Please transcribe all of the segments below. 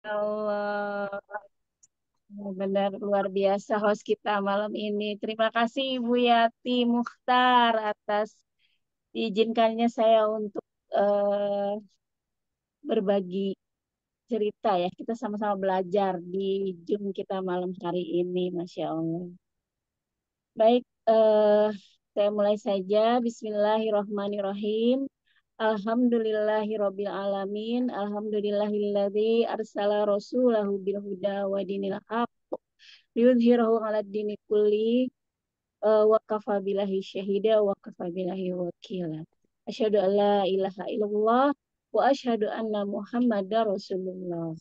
Allah, benar luar biasa host kita malam ini. Terima kasih Ibu Yati Mukhtar atas diizinkannya saya untuk berbagi cerita ya. Kita sama-sama belajar di Zoom kita malam hari ini, Masya Allah. Baik, saya mulai saja. Bismillahirrahmanirrahim. Alhamdulillahirabbil alamin. Alhamdulillahilladzi arsala rasulahu bil huda wa dinil haqq liyudhhirahu 'alad dini kulli wa kafa billahi syahida wa kafa billahi wakila. Asyhadu an la ilaha illallah wa asyhadu anna Muhammadar Rasulullah.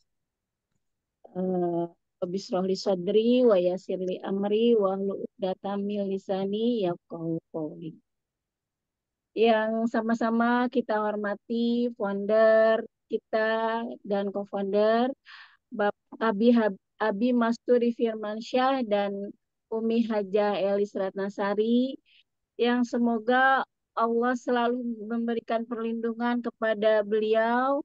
Bisroh li sadri wa yasir li amri wa hlul 'uqdatam min lisani yafqahu qawli. Yang sama-sama kita hormati founder kita dan co-founder Abi Masturi Firmansyah dan Umi Hajah Elis Ratnasari, yang semoga Allah selalu memberikan perlindungan kepada beliau,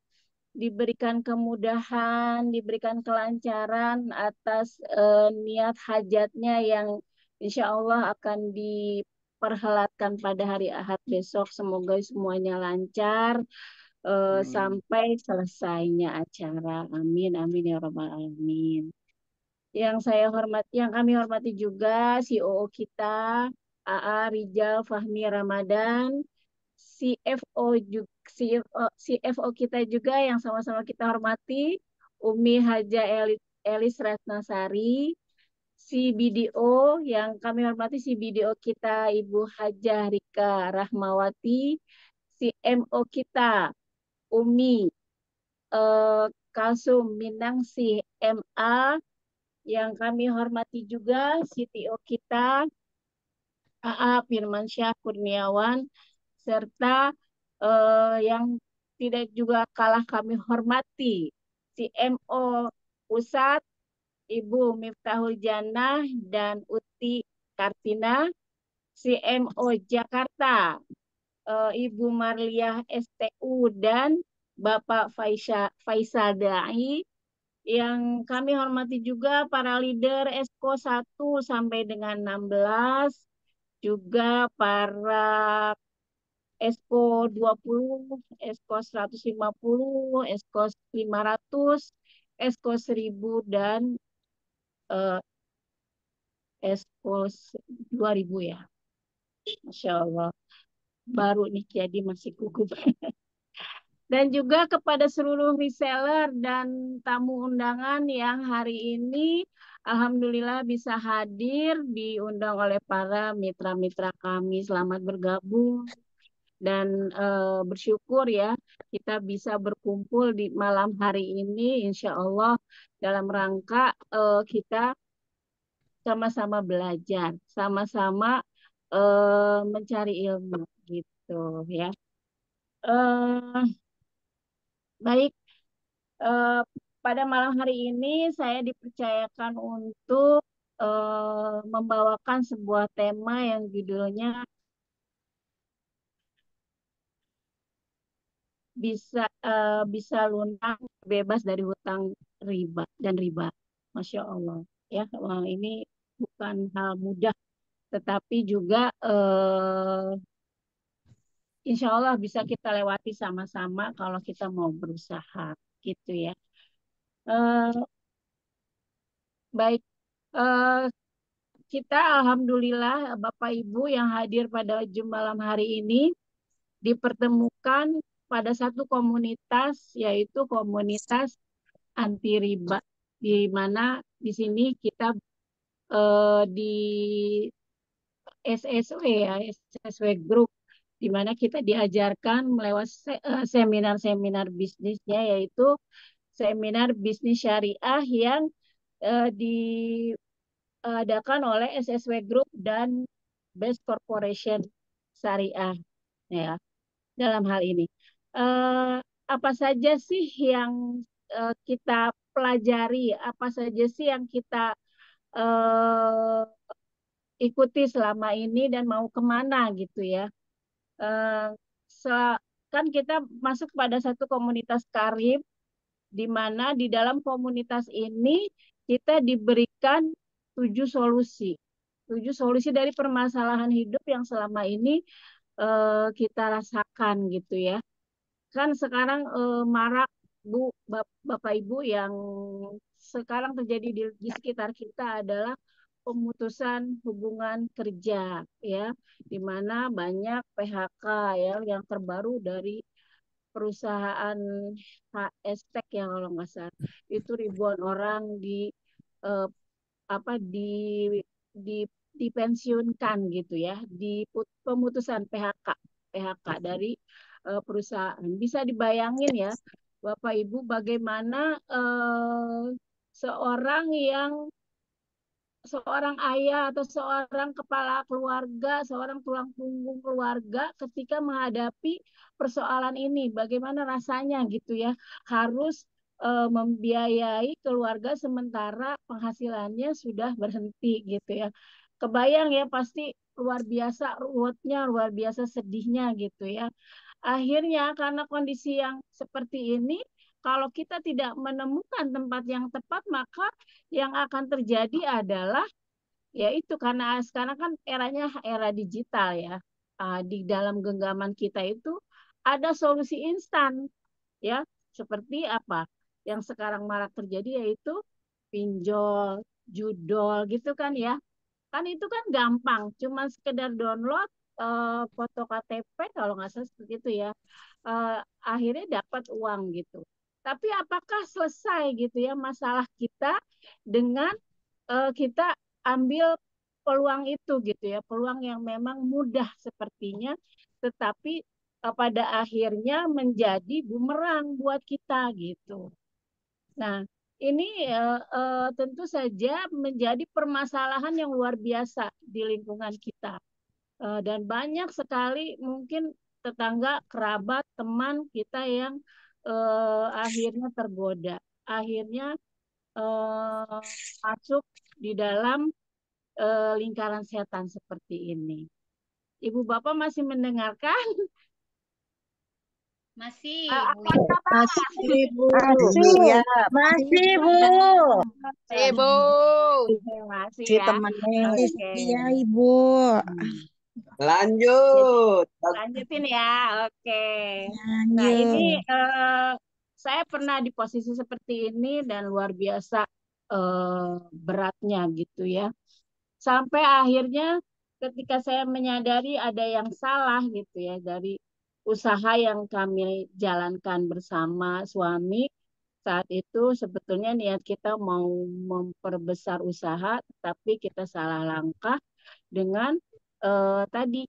diberikan kemudahan, diberikan kelancaran atas niat hajatnya yang insya Allah akan diperhelatkan pada hari Ahad besok. Semoga semuanya lancar Amin. sampai selesainya acara. Amin, amin ya rabbal alamin. Yang kami hormati juga COO kita, AA Rijal Fahmi Ramadan, CFO kita juga yang sama-sama kita hormati, Umi Haja Elis Ratnasari, CBDO yang kami hormati, CBDO kita Ibu Hajah Rika Rahmawati, CMO kita Umi Kalsum Minang CMA, yang kami hormati juga CTO kita AA Firmansyah Kurniawan, serta yang tidak juga kalah kami hormati CMO Pusat Ibu Miftahul Janah dan Uti Kartina, CMO Jakarta Ibu Marliah STU dan Bapak Faisal Dai, yang kami hormati juga para leader ESCO 1 sampai dengan 16, juga para ESCO 20, ESCO 150, ESCO 500, ESCO 1000, dan eh, ESCO 2000 ya. Masya Allah. Baru nih jadi masih gugup. Dan juga kepada seluruh reseller dan tamu undangan yang hari ini Alhamdulillah bisa hadir, diundang oleh para mitra-mitra kami. Selamat bergabung dan bersyukur ya kita bisa berkumpul di malam hari ini insya Allah dalam rangka kita sama-sama belajar, sama-sama mencari ilmu gitu ya. Eh, Baik, eh, pada malam hari ini saya dipercayakan untuk membawakan sebuah tema yang judulnya bisa lunak bebas dari hutang riba dan riba. Masya Allah. Ya, wah, ini bukan hal mudah, tetapi juga insya Allah bisa kita lewati sama-sama kalau kita mau berusaha, gitu ya. Eh, Baik, eh, kita Alhamdulillah Bapak Ibu yang hadir pada Zoom malam hari ini dipertemukan pada satu komunitas, yaitu komunitas anti riba, di mana di sini kita di SSW ya, SSW Group, di mana kita diajarkan melewati seminar-seminar bisnisnya, yaitu seminar bisnis syariah yang diadakan oleh SSW Group dan Best Corporation Syariah ya dalam hal ini. Eh, apa saja sih yang kita pelajari, apa saja sih yang kita eh, ikuti selama ini dan mau kemana gitu ya. Eh, se- kan kita masuk pada satu komunitas karib di mana di dalam komunitas ini kita diberikan 7 solusi. 7 solusi dari permasalahan hidup yang selama ini kita rasakan gitu ya. Kan sekarang marak Bu, Bapak Ibu yang sekarang terjadi di sekitar kita adalah pemutusan hubungan kerja ya, di mana banyak PHK ya yang terbaru dari perusahaan HSTEC ya kalau nggak salah itu ribuan orang eh, apa di dipensiunkan gitu ya, di pemutusan PHK dari perusahaan. Bisa dibayangin ya, Bapak Ibu, bagaimana seorang yang seorang ayah atau seorang kepala keluarga, seorang tulang punggung keluarga ketika menghadapi persoalan ini, bagaimana rasanya gitu ya, harus membiayai keluarga sementara penghasilannya sudah berhenti gitu ya. Kebayang ya pasti luar biasa ruwetnya, luar biasa sedihnya gitu ya. Akhirnya karena kondisi yang seperti ini, kalau kita tidak menemukan tempat yang tepat, maka yang akan terjadi adalah yaitu karena sekarang kan eranya era digital ya. Di dalam genggaman kita itu ada solusi instan ya, seperti apa? Yang sekarang marak terjadi yaitu pinjol, judol gitu kan ya. Kan itu kan gampang, cuma sekedar download foto KTP kalau nggak salah seperti itu ya. Eh, Akhirnya dapat uang gitu. Tapi apakah selesai gitu ya masalah kita dengan kita ambil peluang itu gitu ya, peluang yang memang mudah sepertinya, tetapi pada akhirnya menjadi bumerang buat kita gitu. Nah, ini tentu saja menjadi permasalahan yang luar biasa di lingkungan kita. Dan banyak sekali mungkin tetangga, kerabat, teman kita yang akhirnya tergoda, akhirnya eh, masuk di dalam lingkaran setan seperti ini. Ibu Bapak masih mendengarkan? Masih, Bu. Apakah Masih, Bu. Masih, Iya, masih Bu. Ibu. masih Si ya? temennya. Oke. iya, Ibu. Hmm. Jadi Lanjut. lanjutin ya. Oke. Nah, ini Lanjut. saya pernah di posisi seperti ini dan luar biasa beratnya gitu ya. Sampai akhirnya ketika saya menyadari ada yang salah gitu ya dari usaha yang kami jalankan bersama suami, saat itu sebetulnya niat kita mau memperbesar usaha, tapi kita salah langkah dengan tadi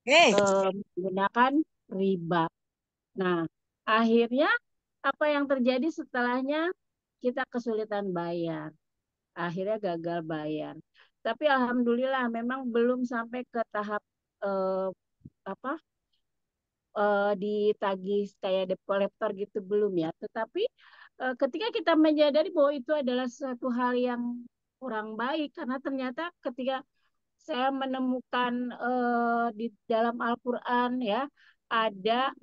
menggunakan riba. Nah, akhirnya apa yang terjadi setelahnya, kita kesulitan bayar, akhirnya gagal bayar. Tapi alhamdulillah memang belum sampai ke tahap eh, apa ditagih kayak debt collector gitu belum ya. Tetapi ketika kita menyadari bahwa itu adalah suatu hal yang kurang baik karena ternyata ketika saya menemukan di dalam Al-Qur'an ya ada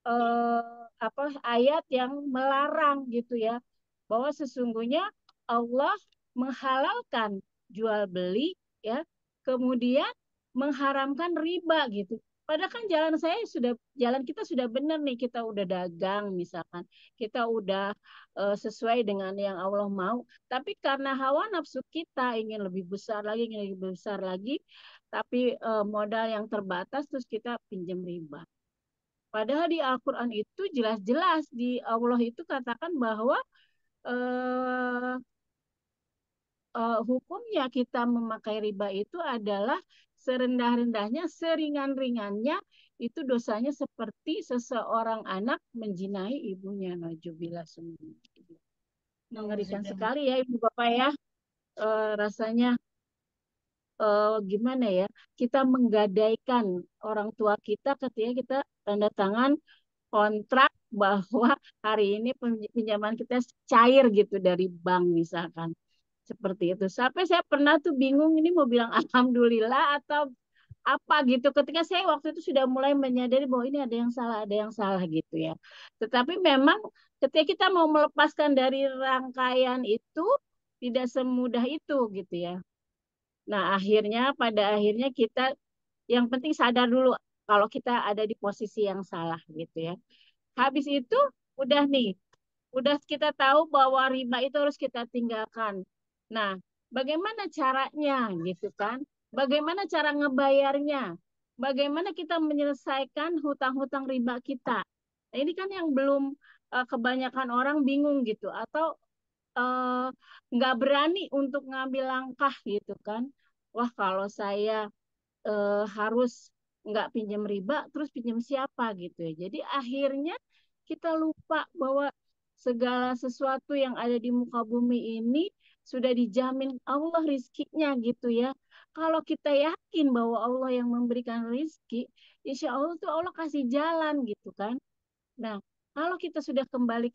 eh, ayat yang melarang gitu ya bahwa sesungguhnya Allah menghalalkan jual beli ya, kemudian mengharamkan riba gitu. Padahal kan jalan kita sudah benar nih, kita udah dagang misalkan, kita udah sesuai dengan yang Allah mau. Tapi karena hawa nafsu kita ingin lebih besar lagi, ingin lebih besar lagi, tapi modal yang terbatas terus kita pinjam riba. Padahal di Al-Quran itu jelas-jelas di Allah itu katakan bahwa eh, hukumnya kita memakai riba itu adalah serendah-rendahnya, seringan-ringannya itu dosanya seperti seseorang anak menjinai ibunya. Najubillah semua. Mengerikan sekali ya Ibu Bapak ya. Rasanya gimana ya? Kita menggadaikan orang tua kita ketika kita tanda tangan kontrak bahwa hari ini pinjaman kita cair gitu dari bank misalkan. Seperti itu. Sampai saya pernah tuh bingung ini mau bilang alhamdulillah atau apa gitu. Ketika saya waktu itu sudah mulai menyadari bahwa ini ada yang salah gitu ya. Tetapi memang ketika kita mau melepaskan dari rangkaian itu tidak semudah itu gitu ya. Nah, pada akhirnya kita yang penting sadar dulu kalau kita ada di posisi yang salah gitu ya. Habis itu udah nih, udah kita tahu bahwa riba itu harus kita tinggalkan. Nah, bagaimana caranya gitu kan? Bagaimana cara ngebayarnya? Bagaimana kita menyelesaikan hutang-hutang riba kita? Nah, ini kan yang belum kebanyakan orang bingung gitu atau eh, nggak berani untuk ngambil langkah gitu kan? Wah, kalau saya harus nggak pinjam riba, terus pinjam siapa gitu ya. Jadi akhirnya kita lupa bahwa segala sesuatu yang ada di muka bumi ini sudah dijamin Allah rizkinya gitu ya. Kalau kita yakin bahwa Allah yang memberikan rizki, insya Allah tuh Allah kasih jalan gitu kan. Nah, kalau kita sudah kembali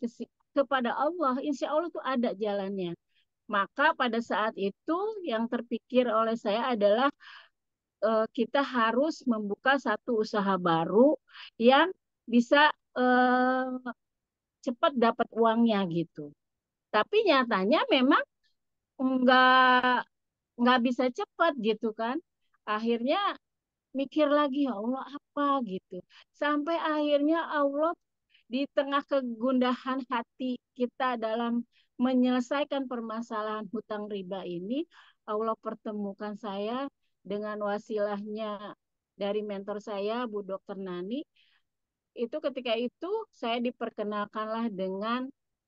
kepada Allah, insya Allah tuh ada jalannya. Maka pada saat itu yang terpikir oleh saya adalah kita harus membuka satu usaha baru yang bisa cepat dapat uangnya gitu. Tapi nyatanya memang nggak nggak bisa cepat gitu kan. Akhirnya mikir lagi ya Allah apa gitu. Sampai akhirnya Allah di tengah kegundahan hati kita dalam menyelesaikan permasalahan hutang riba ini, Allah pertemukan saya dengan wasilahnya dari mentor saya, Bu Dokter Nani. Itu ketika itu saya diperkenalkanlah dengan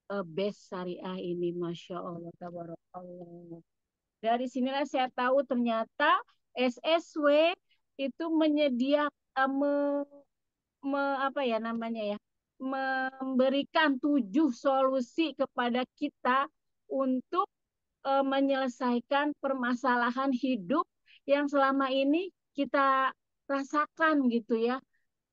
BES Syariah ini, Masya Allah, tabarakallah. Dari sinilah saya tahu ternyata SSW itu menyediakan apa ya namanya ya, memberikan 7 solusi kepada kita untuk menyelesaikan permasalahan hidup yang selama ini kita rasakan gitu ya.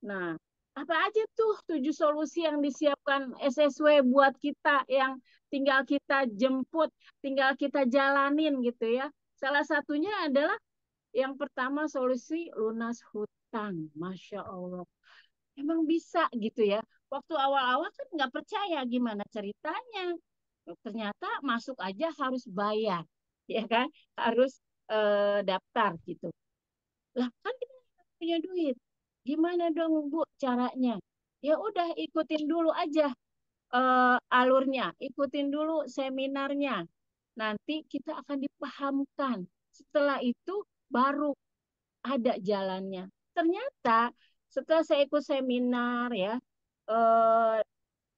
Nah, apa aja tuh 7 solusi yang disiapkan SSW buat kita yang tinggal kita jemput, tinggal kita jalanin gitu ya. Salah satunya adalah yang pertama solusi lunas hutang. Masya Allah. Emang bisa gitu ya. Waktu awal-awal kan nggak percaya gimana ceritanya. Ternyata masuk aja harus bayar, ya kan? Harus daftar gitu. Lah kan kita nggak punya duit. Gimana dong Bu caranya? Ya udah ikutin dulu aja alurnya, ikutin dulu seminarnya. Nanti kita akan dipahamkan. Setelah itu baru ada jalannya. Ternyata setelah saya ikut seminar ya, eh,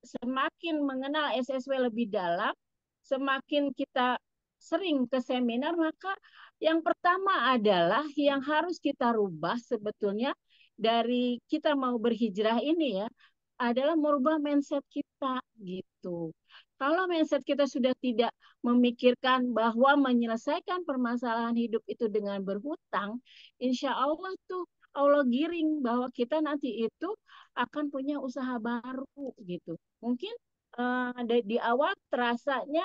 semakin mengenal SSW lebih dalam, semakin kita sering ke seminar, maka yang pertama adalah yang harus kita rubah sebetulnya dari kita mau berhijrah ini ya, adalah merubah mindset kita gitu. Kalau mindset kita sudah tidak memikirkan bahwa menyelesaikan permasalahan hidup itu dengan berhutang, insya Allah tuh Allah giring bahwa kita nanti itu akan punya usaha baru gitu. Mungkin di awal terasanya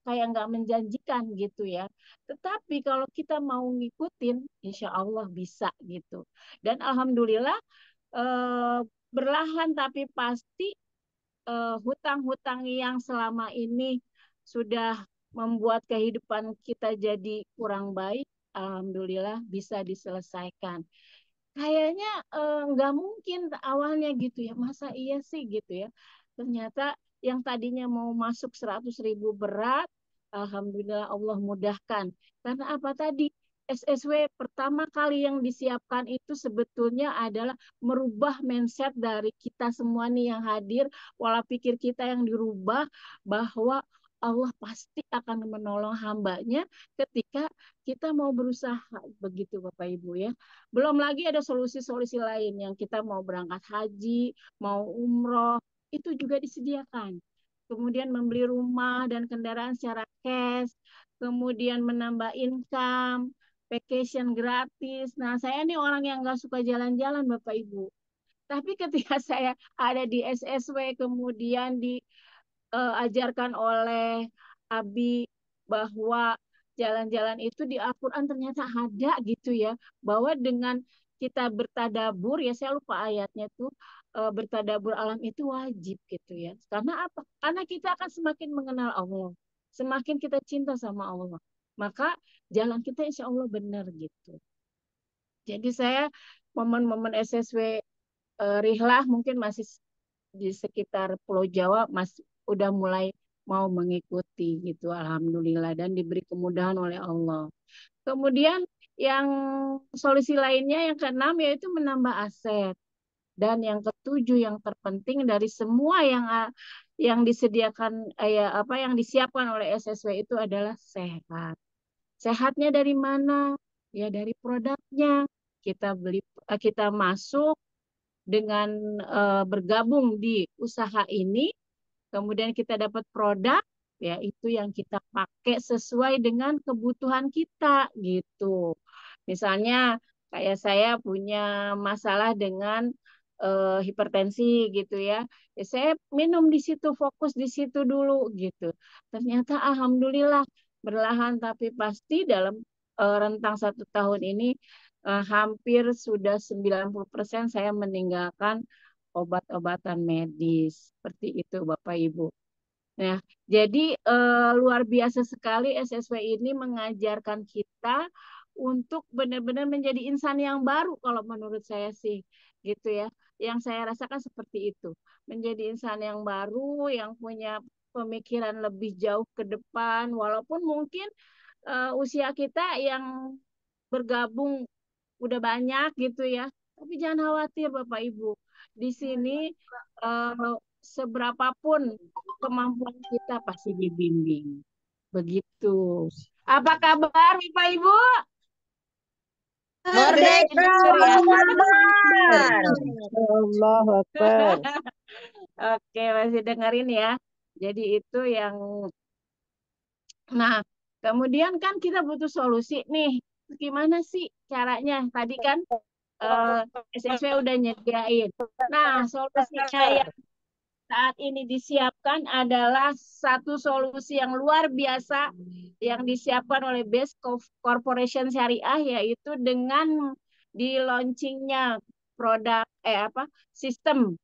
kayak nggak menjanjikan gitu ya. Tetapi kalau kita mau ngikutin, insya Allah bisa gitu. Dan alhamdulillah eh, berlahan tapi pasti hutang-hutang yang selama ini sudah membuat kehidupan kita jadi kurang baik, alhamdulillah bisa diselesaikan. Kayaknya nggak mungkin awalnya gitu ya, masa iya sih gitu ya. Ternyata yang tadinya mau masuk 100.000 berat, alhamdulillah Allah mudahkan. Karena apa tadi? SSW pertama kali yang disiapkan itu sebetulnya adalah merubah mindset dari kita semua nih yang hadir, pola pikir kita yang dirubah bahwa Allah pasti akan menolong hambanya ketika kita mau berusaha begitu Bapak Ibu ya. Belum lagi ada solusi-solusi lain yang kita mau berangkat haji, mau umroh, itu juga disediakan. Kemudian membeli rumah dan kendaraan secara cash, kemudian menambah income, vacation gratis. Nah, saya nih orang yang nggak suka jalan-jalan, Bapak Ibu. Tapi ketika saya ada di SSW, kemudian diajarkan oleh Abi bahwa jalan-jalan itu di Al-Quran ternyata ada gitu ya, bahwa dengan kita bertadabur, ya saya lupa ayatnya tuh, bertadabur alam itu wajib gitu ya. Karena apa? Karena kita akan semakin mengenal Allah, semakin kita cinta sama Allah, maka jalan kita insya Allah benar gitu. Jadi saya momen-momen SSW Rihlah mungkin masih di sekitar Pulau Jawa, Mas udah mulai mau mengikuti gitu, alhamdulillah, dan diberi kemudahan oleh Allah. Kemudian yang solusi lainnya yang keenam yaitu menambah aset, dan yang ketujuh yang terpenting dari semua yang disediakan ya apa yang disiapkan oleh SSW itu adalah sehat. Sehatnya dari mana? Ya dari produknya. Kita masuk dengan bergabung di usaha ini, kemudian kita dapat produk, ya itu yang kita pakai sesuai dengan kebutuhan kita gitu. Misalnya kayak saya punya masalah dengan hipertensi gitu ya. Ya saya minum di situ, fokus di situ dulu gitu. Ternyata alhamdulillah berlahan tapi pasti dalam rentang 1 tahun ini hampir sudah 90% saya meninggalkan obat-obatan medis. Seperti itu Bapak Ibu. Nah, jadi luar biasa sekali SSW ini mengajarkan kita untuk benar-benar menjadi insan yang baru kalau menurut saya sih, gitu ya. Yang saya rasakan seperti itu. Menjadi insan yang baru, yang punya pemikiran lebih jauh ke depan, walaupun mungkin usia kita yang bergabung udah banyak gitu ya. Tapi jangan khawatir Bapak Ibu. Di sini seberapapun kemampuan kita pasti dibimbing. Begitu. Apa kabar Bapak Ibu? Masih Merdeka! dengar ya? Allahu Akbar. Oke, masih dengerin ya. Jadi itu yang nah, kemudian kan kita butuh solusi nih. Gimana sih caranya? Tadi kan eh, SSW udah nyediain. Nah, solusinya yang saat ini disiapkan adalah satu solusi yang luar biasa yang disiapkan oleh Best Corporation Syariah, yaitu dengan di launchingnya produk sistem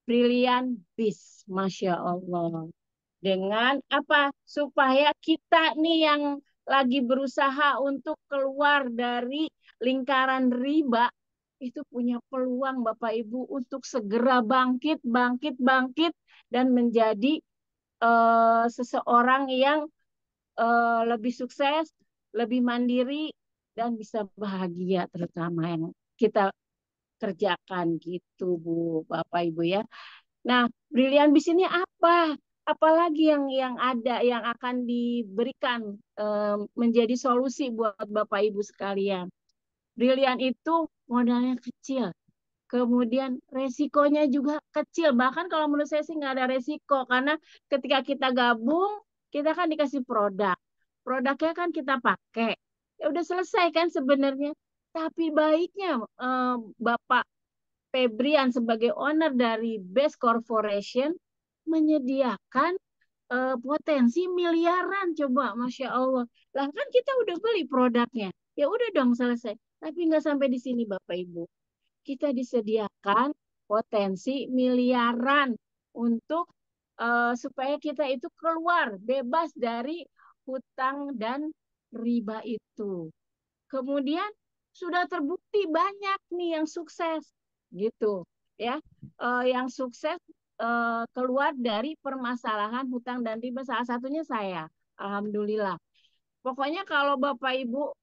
Brilliant Biz. Masya Allah. Dengan apa? Supaya kita nih yang lagi berusaha untuk keluar dari lingkaran riba itu punya peluang Bapak Ibu untuk segera bangkit, bangkit, bangkit dan menjadi seseorang yang lebih sukses, lebih mandiri dan bisa bahagia, terutama yang kita kerjakan gitu Bu, Bapak Ibu ya. Nah, Brilliant Bis ini apa? Apalagi yang ada yang akan diberikan menjadi solusi buat Bapak Ibu sekalian. Brilliant itu modalnya kecil, kemudian resikonya juga kecil. Bahkan kalau menurut saya sih nggak ada resiko, karena ketika kita gabung, kita kan dikasih produk. Produknya kan kita pakai. Ya udah selesai kan sebenarnya. Tapi baiknya Bapak Febrian sebagai owner dari Best Corporation menyediakan potensi miliaran, coba Masya Allah. Lah kan kita udah beli produknya. Ya udah dong selesai. Tapi nggak sampai di sini Bapak Ibu. Kita disediakan potensi miliaran untuk supaya kita itu keluar bebas dari hutang dan riba itu. Kemudian sudah terbukti banyak nih yang sukses gitu ya. Yang sukses keluar dari permasalahan hutang dan riba, salah satunya saya. Alhamdulillah. Pokoknya kalau Bapak Ibu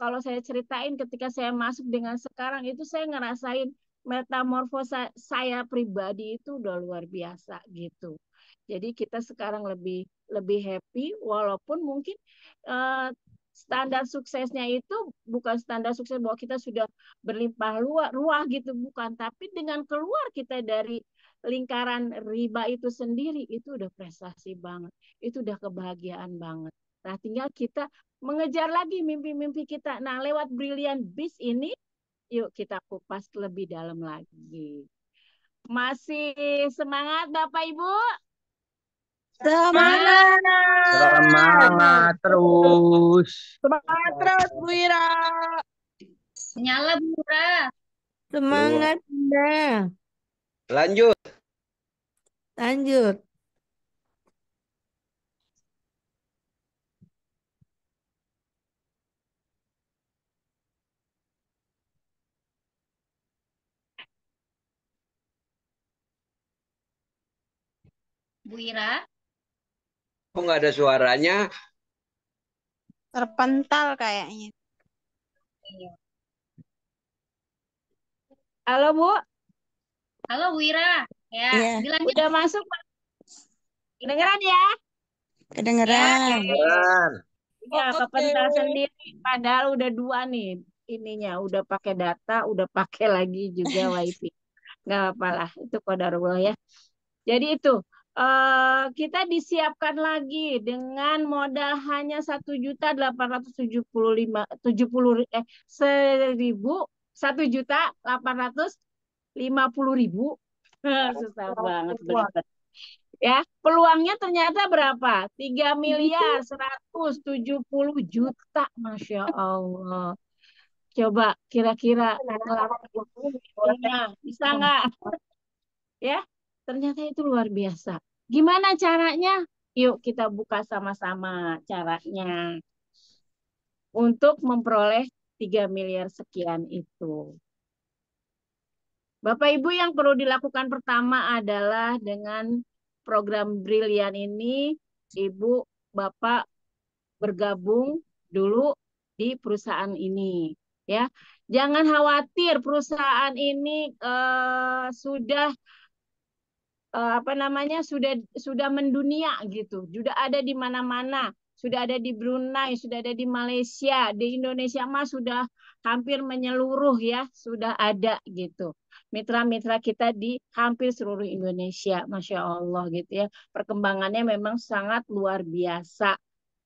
kalau saya ceritain ketika saya masuk dengan sekarang itu saya ngerasain metamorfosa saya pribadi itu udah luar biasa gitu. Jadi kita sekarang lebih lebih happy, walaupun mungkin eh, standar suksesnya itu bukan standar sukses bahwa kita sudah berlimpah ruah gitu, bukan, tapi dengan keluar kita dari lingkaran riba itu sendiri itu udah prestasi banget. Itu udah kebahagiaan banget. Nah, tinggal kita mengejar lagi mimpi-mimpi kita. Nah, lewat Brilliant Biz ini, yuk kita kupas lebih dalam lagi. Masih semangat Bapak Ibu? Semangat! Semangat terus. Semangat terus, Bu Ira. Nyala Bu Ira. Semangat, Bunda. Lanjut. Lanjut. Bu Ira. Kok nggak ada suaranya? Terpental kayaknya. Halo Bu, Halo Bu Ira. Ya, Iya, dilanjut. udah masuk Pak? Kedengeran ya? kedengeran. Beneran. Ya, Oke. kepental sendiri. Padahal udah dua nih ininya, udah pakai data, udah pakai lagi juga WiFi. Nggak apa-apa, itu qadarullah ya. Jadi itu kita disiapkan lagi dengan modal hanya 1.850.000 susah banget belibet. Ya, peluangnya ternyata berapa? 3.170.000.000. Masya Allah. Coba kira-kira ngelakuin ininya bisa nggak? Ya, ternyata itu luar biasa. Gimana caranya? Yuk kita buka sama-sama caranya untuk memperoleh 3 miliar sekian itu. Bapak Ibu, yang perlu dilakukan pertama adalah dengan program Brilian ini, Ibu, Bapak bergabung dulu di perusahaan ini. Ya, jangan khawatir, perusahaan ini sudah apa namanya sudah mendunia gitu, sudah ada di mana-mana, sudah ada di Brunei, sudah ada di Malaysia, di Indonesia mah sudah hampir menyeluruh ya, sudah ada gitu. Mitra-mitra kita di hampir seluruh Indonesia, Masya Allah gitu ya. Perkembangannya memang sangat luar biasa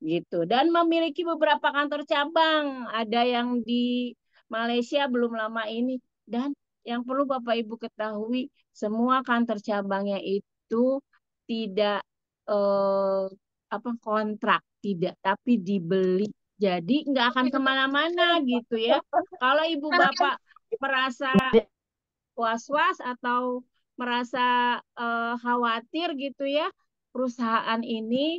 gitu. Dan memiliki beberapa kantor cabang, ada yang di Malaysia belum lama ini. Dan yang perlu Bapak Ibu ketahui, semua kantor cabangnya itu tidak eh, apa kontrak, tidak, tapi dibeli. Jadi nggak akan kemana-mana gitu ya. Kalau Ibu Bapak merasa was-was atau merasa khawatir gitu ya, perusahaan ini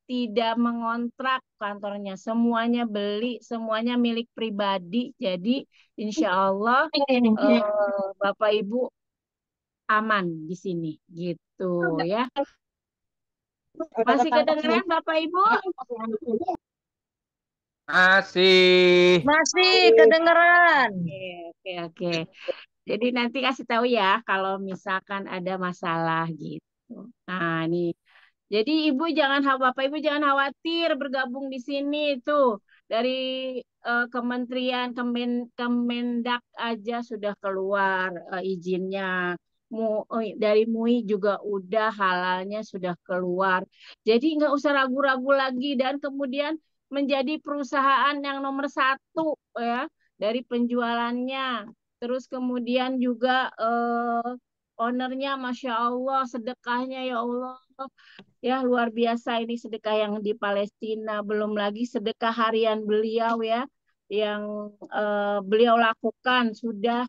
tidak mengontrak kantornya, semuanya beli, semuanya milik pribadi. Jadi insya Allah Bapak Ibu aman di sini gitu ya. Masih kedengeran Bapak Ibu? Masih. Masih kedengeran. Oke, oke, oke. Jadi nanti kasih tahu ya kalau misalkan ada masalah gitu. Nah, nih. Jadi Ibu jangan Bapak Ibu jangan khawatir bergabung di sini tuh dari Kemendak aja sudah keluar izinnya. Dari MUI juga udah halalnya sudah keluar. Jadi nggak usah ragu-ragu lagi dan kemudian menjadi perusahaan yang nomor satu ya dari penjualannya. Terus kemudian juga ownernya Masya Allah sedekahnya ya Allah. Ya, luar biasa ini sedekah yang di Palestina, belum lagi sedekah harian beliau ya, yang beliau lakukan sudah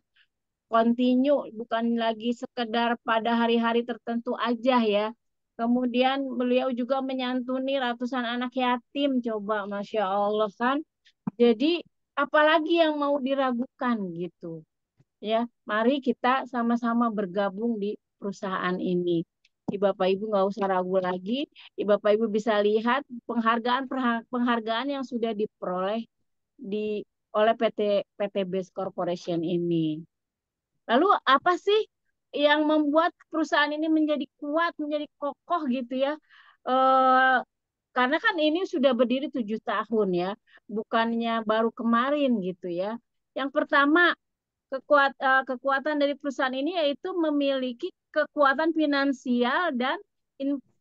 kontinu, bukan lagi sekedar pada hari-hari tertentu aja ya. Kemudian beliau juga menyantuni ratusan anak yatim, coba Masya Allah kan. Jadi apalagi yang mau diragukan gitu ya. Mari kita sama-sama bergabung di perusahaan ini. Bapak Ibu nggak usah ragu lagi. Bapak Ibu bisa lihat penghargaan yang sudah diperoleh di oleh PT Best Corporation ini. Lalu apa sih yang membuat perusahaan ini menjadi kuat, menjadi kokoh gitu ya? Eh, karena kan ini sudah berdiri 7 tahun ya, bukannya baru kemarin gitu ya. Yang pertama kekuatan dari perusahaan ini yaitu memiliki kekuatan finansial dan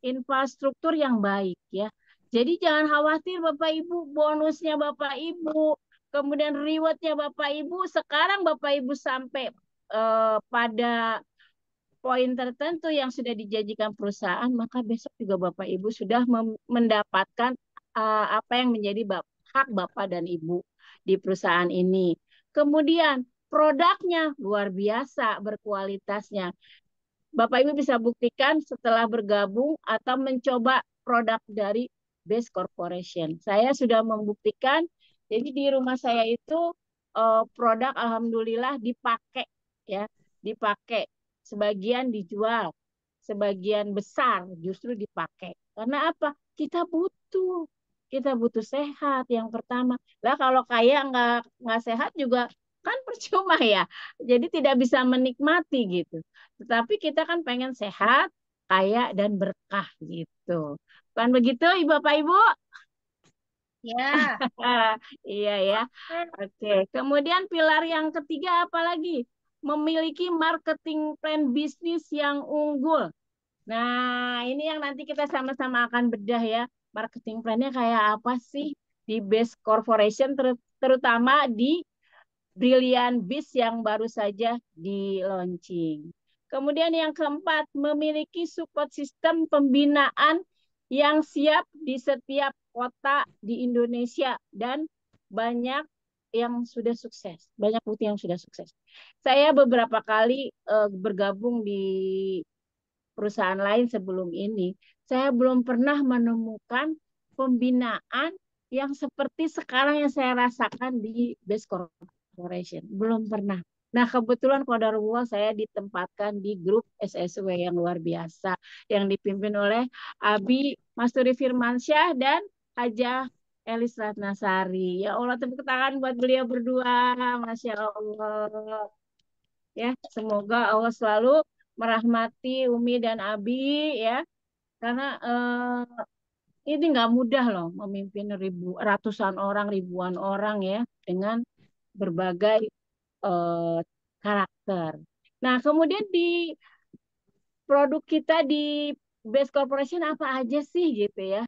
infrastruktur yang baik ya. Jadi jangan khawatir Bapak Ibu, bonusnya Bapak Ibu, kemudian rewardnya Bapak Ibu. Sekarang Bapak Ibu sampai pada poin tertentu yang sudah dijanjikan perusahaan, maka besok juga Bapak Ibu sudah mendapatkan apa yang menjadi hak Bapak dan Ibu di perusahaan ini. Kemudian produknya luar biasa berkualitasnya. Bapak Ibu bisa buktikan setelah bergabung atau mencoba produk dari Best Corporation. Saya sudah membuktikan, jadi di rumah saya itu produk alhamdulillah dipakai ya, dipakai. Sebagian dijual, sebagian besar justru dipakai. Karena apa? Kita butuh sehat yang pertama. Lah kalau kaya nggak sehat juga kan percuma ya. Jadi tidak bisa menikmati gitu. Tetapi kita kan pengen sehat, kaya dan berkah gitu. Kan begitu, Ibu Bapak Ibu? Ya. Iya ya. Oke. Kemudian pilar yang ketiga apa lagi? Memiliki marketing plan bisnis yang unggul. Nah, ini yang nanti kita sama-sama akan bedah ya. Marketing plan-nya kayak apa sih di Best Corporation, terutama di Brilliant Beast yang baru saja di launching. Kemudian yang keempat, memiliki support sistem pembinaan yang siap di setiap kota di Indonesia dan banyak yang sudah sukses, banyak bukti yang sudah sukses. Saya beberapa kali bergabung di perusahaan lain sebelum ini, saya belum pernah menemukan pembinaan yang seperti sekarang yang saya rasakan di Best Corporation. Belum pernah. Nah, kebetulan qadarullah saya ditempatkan di grup SSW yang luar biasa yang dipimpin oleh Abi Masturi Firmansyah dan Hajah Elis Ratnasari. Ya Allah, tepuk tangan buat beliau berdua. Masya Allah. Ya, semoga Allah selalu merahmati Umi dan Abi ya, karena ini nggak mudah loh memimpin ratusan orang, ribuan orang ya dengan berbagai eh, karakter. Nah, kemudian di produk kita di Best Corporation apa aja sih gitu ya?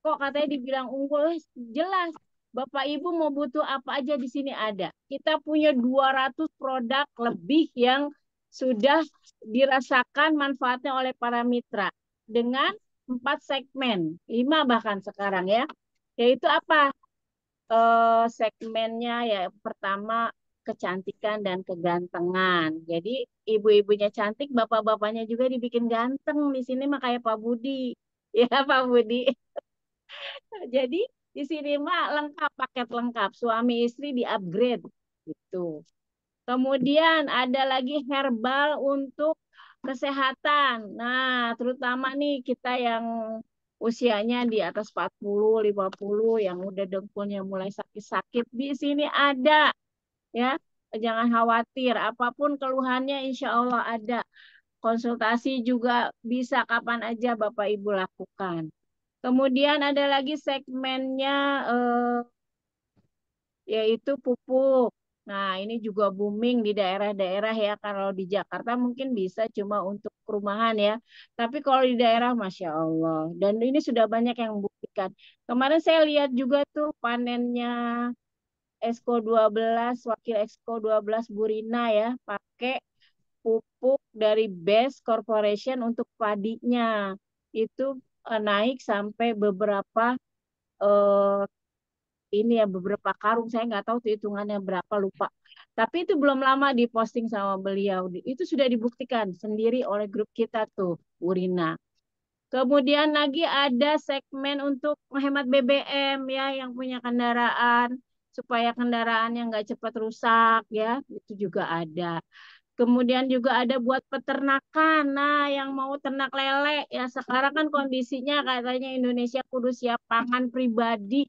Kok katanya dibilang unggul? Jelas. Bapak Ibu mau butuh apa aja di sini ada. Kita punya 200 produk lebih yang sudah dirasakan manfaatnya oleh para mitra dengan 4 segmen, 5 bahkan sekarang ya. Yaitu apa? Segmennya ya pertama kecantikan dan kegantengan. Jadi ibu-ibunya cantik, bapak-bapaknya juga dibikin ganteng di sini mah kayak Pak Budi. Ya Pak Budi. Jadi di sini mah lengkap, paket lengkap. Suami istri di-upgrade gitu. Kemudian ada lagi herbal untuk kesehatan. Nah, terutama nih kita yang usianya di atas 40, 50 yang udah dengkulnya mulai sakit-sakit, di sini ada ya. Jangan khawatir, apapun keluhannya insya Allah ada. Konsultasi juga bisa kapan aja Bapak Ibu lakukan. Kemudian ada lagi segmennya yaitu pupuk. Nah, ini juga booming di daerah-daerah ya. Kalau di Jakarta mungkin bisa cuma untuk perumahan ya. Tapi kalau di daerah, Masya Allah. Dan ini sudah banyak yang membuktikan. Kemarin saya lihat juga tuh panennya Exco 12, wakil Exco 12 Burina ya, pakai pupuk dari Best Corporation untuk padinya. Itu naik sampai beberapa eh, ini ya beberapa karung, saya nggak tahu tuh hitungannya berapa, lupa, tapi itu belum lama diposting sama beliau, itu sudah dibuktikan sendiri oleh grup kita tuh Urina. Kemudian lagi ada segmen untuk menghemat BBM ya, yang punya kendaraan supaya kendaraannya nggak cepat rusak ya, itu juga ada. Kemudian juga ada buat peternakan. Nah, yang mau ternak lele ya sekarang kan kondisinya katanya Indonesia kudu siap pangan pribadi.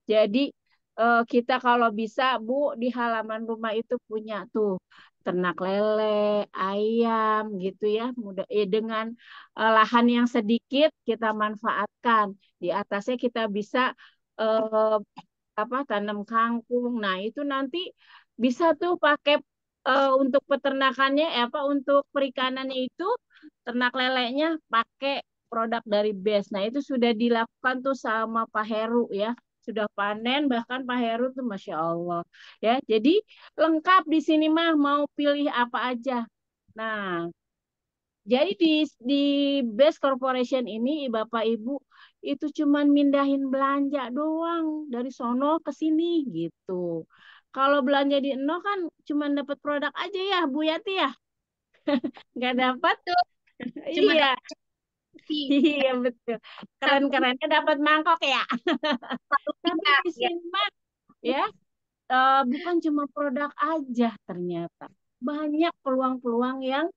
Jadi kita kalau bisa Bu di halaman rumah itu punya tuh ternak lele, ayam gitu ya. Mudah dengan lahan yang sedikit kita manfaatkan. Di atasnya kita bisa eh, apa tanam kangkung. Nah, itu nanti bisa tuh pakai untuk peternakannya apa untuk perikanannya itu ternak lelenya pakai produk dari BES. Nah, itu sudah dilakukan tuh sama Pak Heru ya. Sudah panen bahkan Pak Heru tuh Masya Allah. Ya, jadi lengkap di sini mah mau pilih apa aja. Nah, Jadi di Best Corporation ini Bapak Ibu itu cuman mindahin belanja doang dari sono ke sini gitu. Kalau belanja di Eno kan cuman dapat produk aja ya Bu Yati ya, nggak dapat. Tuh, cuma Iya, dapat kopi. iya betul. Satu Keren-kerennya dapat mangkok ya. satu Tapi pita. di Ya. sini mah ya bukan cuma produk aja ternyata. Banyak peluang-peluang yang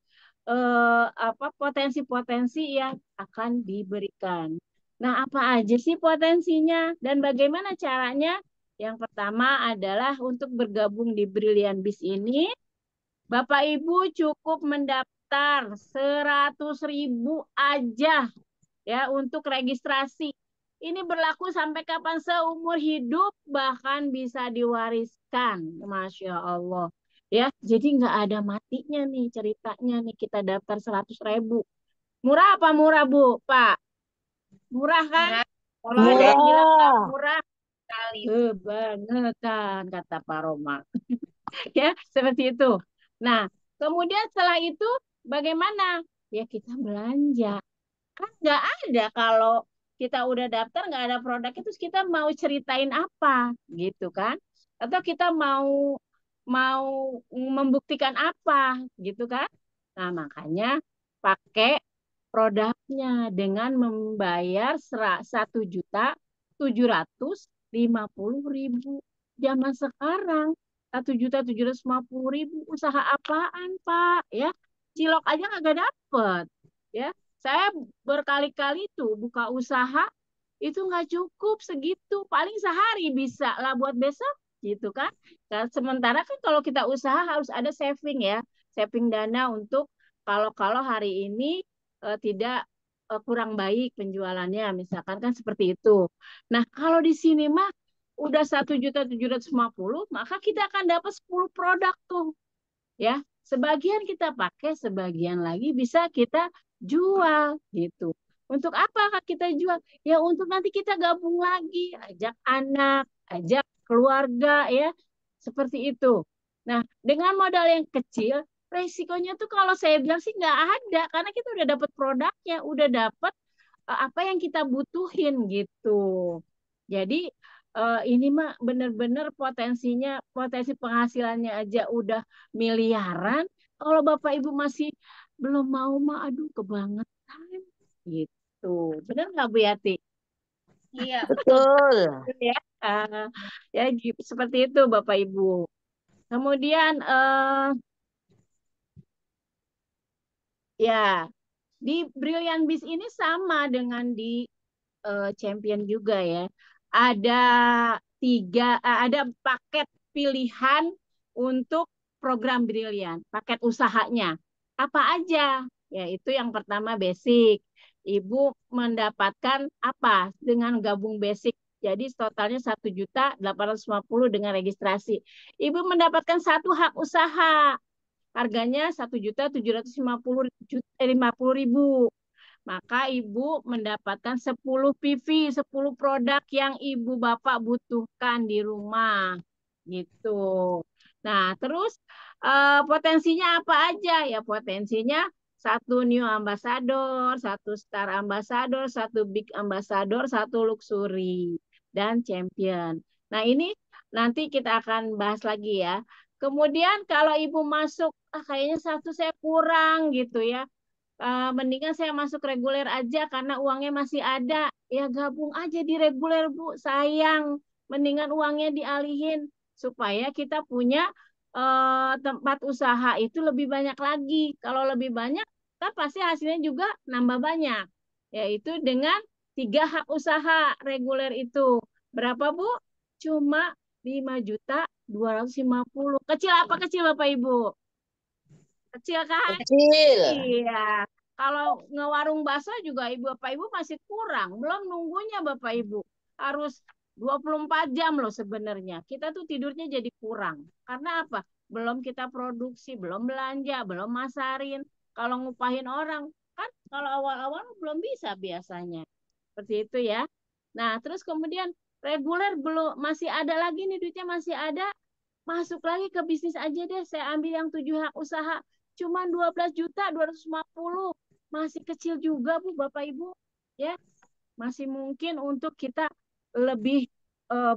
potensi-potensi yang akan diberikan. Nah, apa aja sih potensinya dan bagaimana caranya? Yang pertama adalah untuk bergabung di Brilliant Biz ini, Bapak Ibu cukup mendaftar 100.000 aja ya untuk registrasi. Ini berlaku sampai kapan? Seumur hidup, bahkan bisa diwariskan. Masya Allah. Ya, jadi nggak ada matinya nih ceritanya nih kita daftar 100.000. Murah apa murah Bu? Pak? Murah kan? Murah Kalau ada Murah. yang bilang nggak Murah. murah, sekali. kebangetan kata Pak Roma. Ya, seperti itu. Nah, kemudian setelah itu bagaimana? Ya kita belanja. Kan nggak ada kalau kita udah daftar nggak ada produk itu terus kita mau ceritain apa gitu kan? Atau kita mau mau membuktikan apa gitu kan? Nah, makanya pakai produknya dengan membayar 1.750.000 zaman sekarang. 1.750.000 usaha apaan Pak ya? Cilok aja nggak dapet ya. Saya berkali-kali tuh buka usaha itu nggak cukup segitu. Paling sehari bisa lah buat besok gitu kan. Nah, sementara kan kalau kita usaha harus ada saving ya. Saving dana untuk kalau hari ini tidak kurang baik penjualannya misalkan kan seperti itu. Nah, kalau di sini mah udah 1.750.000 maka kita akan dapat 10 produk tuh ya. Sebagian kita pakai, sebagian lagi bisa kita jual gitu. Untuk apa Kak kita jual? Ya untuk nanti kita gabung lagi, ajak anak, ajak keluarga ya. Seperti itu. Nah, dengan modal yang kecil, resikonya tuh kalau saya bilang sih nggak ada karena kita udah dapat produknya, udah dapat apa yang kita butuhin gitu. Jadi ini mah benar-benar potensi penghasilannya aja udah miliaran. Kalau Bapak Ibu masih belum mau mah aduh kebangetan gitu. Benar nggak Bu Yati? Iya, betul. Betul. Ya, ya gitu, seperti itu Bapak Ibu. Kemudian ya di Brilliant Beast ini sama dengan di Champion juga ya. Ada ada paket pilihan untuk program Brilliant, paket usahanya. Apa aja? Yaitu yang pertama basic. Ibu mendapatkan apa dengan gabung basic? Jadi totalnya 1.850.000 dengan registrasi. Ibu mendapatkan satu hak usaha. Harganya 1.750.000. Maka Ibu mendapatkan 10 PV, 10 produk yang Ibu Bapak butuhkan di rumah. Gitu. Nah, terus potensinya apa aja? Ya potensinya satu new ambassador, satu star ambassador, satu big ambassador, satu luxury, dan champion. Nah, ini nanti kita akan bahas lagi ya. Kemudian kalau Ibu masuk, kayaknya satu saya kurang gitu ya. Mendingan saya masuk reguler aja karena uangnya masih ada. Ya gabung aja di reguler, Bu. Sayang. Mendingan uangnya dialihin supaya kita punya tempat usaha itu lebih banyak lagi. Kalau lebih banyak, kan pasti hasilnya juga nambah banyak. Yaitu dengan 3 hak usaha reguler itu. Berapa, Bu? Cuma 5.250.000. Kecil apa kecil, Bapak Ibu? Kecil kan? Kecil. Iya, kalau ngewarung bakso juga ibu bapak ibu masih kurang. Belum nunggunya bapak ibu. Harus 24 jam loh sebenarnya. Kita tuh tidurnya jadi kurang. Karena apa? Belum kita produksi, belum belanja, belum masarin. Kalau ngupahin orang, kan kalau awal-awal belum bisa biasanya. Seperti itu ya. Nah, terus kemudian reguler belum masih ada lagi nih duitnya masih ada. Masuk lagi ke bisnis aja deh. Saya ambil yang 7 hak usaha cuma 12.250.000. Masih kecil juga, Bu, Bapak Ibu. Ya, masih mungkin untuk kita lebih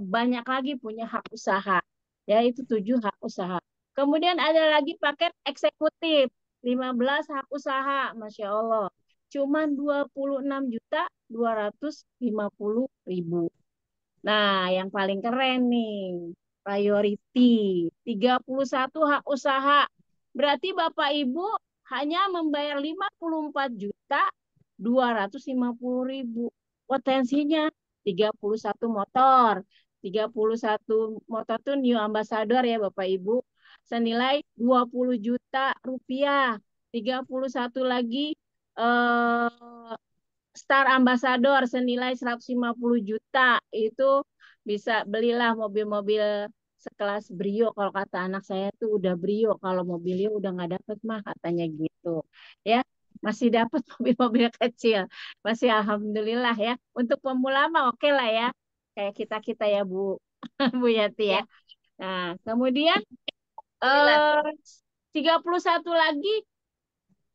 banyak lagi punya hak usaha. Ya, itu 7 hak usaha. Kemudian ada lagi paket eksekutif, 15 hak usaha, Masya Allah. Cuman 26.250.000. Nah, yang paling keren nih, priority, 31 hak usaha. Berarti Bapak Ibu hanya membayar 54.250.000. Potensinya 31 motor. 31 motor tuh new ambassador ya Bapak Ibu. Senilai 20 juta rupiah. 31 lagi eh, Star Ambassador senilai 150 juta. Itu bisa belilah mobil-mobil sekelas Brio. Kalau kata anak saya tuh udah Brio. Kalau mobilnya udah nggak dapet mah katanya gitu. Ya, masih dapat mobil-mobil kecil. Masih alhamdulillah ya. Untuk pemula mah oke lah ya. Kayak kita-kita ya Bu. Bu Yati ya. Ya, Nah, kemudian alhamdulillah. eh 31 lagi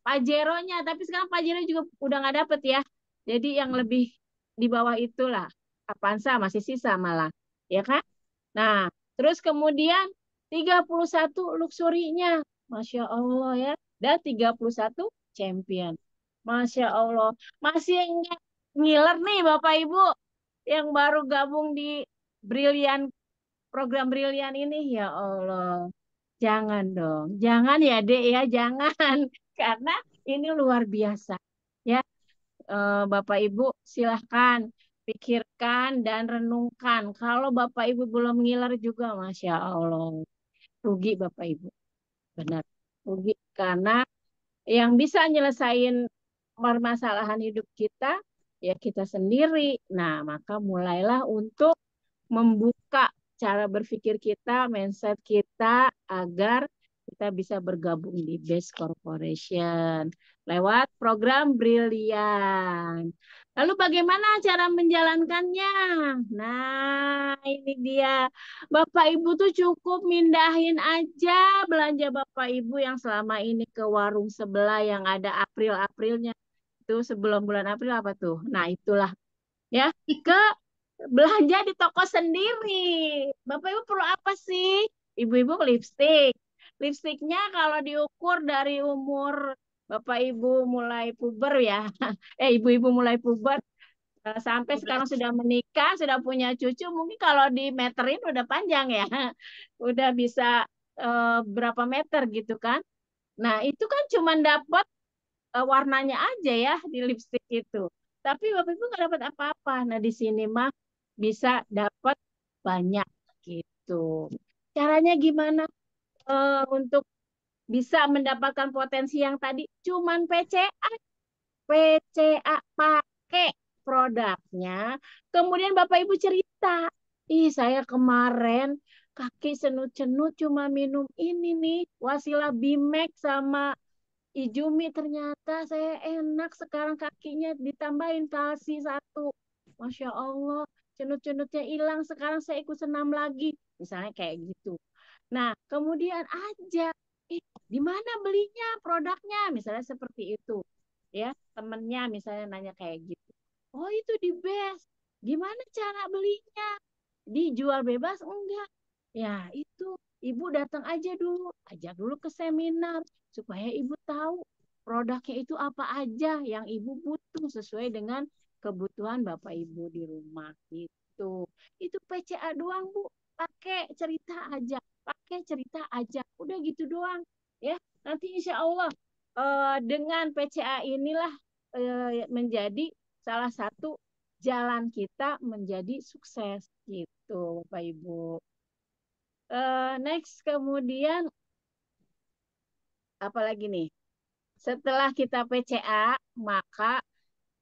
Pajero-nya, tapi sekarang Pajero juga udah nggak dapet ya. Jadi yang lebih di bawah itulah Avanza masih sisa malah, ya kan? Nah, terus kemudian 31 luxury-nya, Masya Allah ya, dan 31 champion. Masya Allah, masih ingat ngiler nih Bapak Ibu yang baru gabung di Brilian program Brilian ini, ya Allah. Jangan dong, jangan ya Dek ya, jangan. Karena ini luar biasa. Ya, Bapak Ibu silahkan pikirkan dan renungkan. Kalau Bapak Ibu belum ngiler juga, Masya Allah. Rugi Bapak Ibu, benar. Rugi karena yang bisa nyelesain permasalahan hidup kita, ya kita sendiri. Nah, maka mulailah untuk membuka cara berpikir kita, mindset kita agar kita bisa bergabung di Best Corporation lewat program Brilian. Lalu bagaimana cara menjalankannya? Nah, ini dia. Bapak Ibu tuh cukup mindahin aja belanja Bapak Ibu yang selama ini ke warung sebelah yang ada April-Aprilnya. Itu sebelum bulan April apa tuh? Nah, itulah ya ke belanja di toko sendiri. Bapak Ibu perlu apa sih? Ibu-ibu lipstik. Lipstiknya kalau diukur dari umur Bapak Ibu mulai puber ya. Ibu-ibu mulai puber sampai sekarang 12. sudah menikah, sudah punya cucu, mungkin kalau di meterin udah panjang ya. Udah bisa berapa meter gitu kan. Nah, itu kan cuma dapat warnanya aja ya di lipstik itu. Tapi Bapak Ibu nggak dapat apa-apa. Nah, di sini mah bisa dapat banyak gitu. Caranya gimana untuk bisa mendapatkan potensi yang tadi? Cuman PCA, PCA pakai produknya. Kemudian Bapak Ibu cerita, ih saya kemarin kaki senut-cenut cuma minum ini nih, Wasilah Bimek sama Ijumi ternyata saya enak sekarang kakinya ditambahin kalsi 1. Masya Allah, cenut-cenutnya hilang. Sekarang saya ikut senam lagi. Misalnya kayak gitu. Nah, kemudian aja, di mana belinya produknya? Misalnya seperti itu. Ya, temennya misalnya nanya kayak gitu. Oh, itu di Best. Gimana cara belinya? Dijual bebas enggak? Ya, itu ibu datang aja dulu, ajak dulu ke seminar supaya ibu tahu produknya itu apa aja yang ibu butuh sesuai dengan kebutuhan Bapak Ibu di rumah gitu. Itu PCA doang, Bu. Pakai cerita aja, pakai cerita aja. Udah gitu doang, ya. Nanti insya Allah dengan PCA inilah menjadi salah satu jalan kita menjadi sukses gitu, Bapak Ibu. Next kemudian apalagi nih? Setelah kita PCA, maka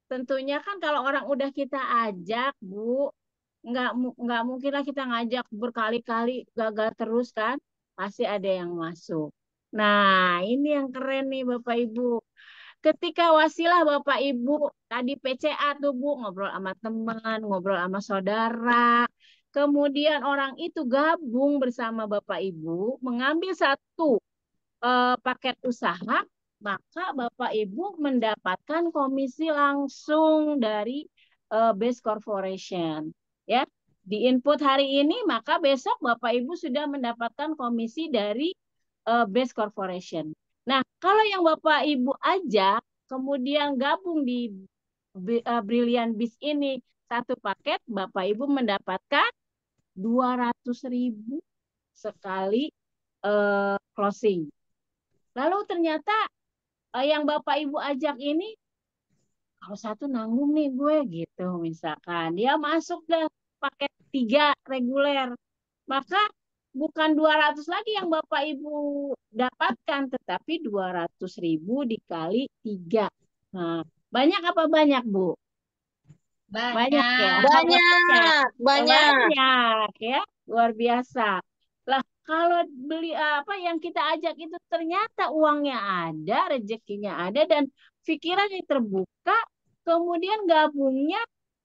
tentunya kan kalau orang udah kita ajak, Bu, nggak mungkin lah kita ngajak berkali-kali gagal terus kan? Pasti ada yang masuk. Nah, ini yang keren nih Bapak Ibu. Ketika wasilah Bapak Ibu tadi PCA tuh Bu ngobrol sama teman, ngobrol sama saudara. Kemudian orang itu gabung bersama Bapak Ibu mengambil satu paket usaha, maka Bapak Ibu mendapatkan komisi langsung dari Base Corporation. Ya, di input hari ini, maka besok Bapak Ibu sudah mendapatkan komisi dari Base Corporation. Nah, kalau yang Bapak Ibu ajak, kemudian gabung di Brilliant Biz ini satu paket, Bapak Ibu mendapatkan 200.000 sekali closing. Lalu ternyata yang Bapak Ibu ajak ini, kalau satu nanggung nih gue gitu misalkan. Dia masuk dah paket 3 reguler. Maka bukan 200 lagi yang Bapak Ibu dapatkan, tetapi 200.000 dikali 3. Nah, banyak apa banyak, Bu? Banyak ya. Banyak, banyak. Banyak ya, luar biasa. Lah, kalau beli apa yang kita ajak itu ternyata uangnya ada, rezekinya ada, dan pikirannya terbuka, kemudian gabungnya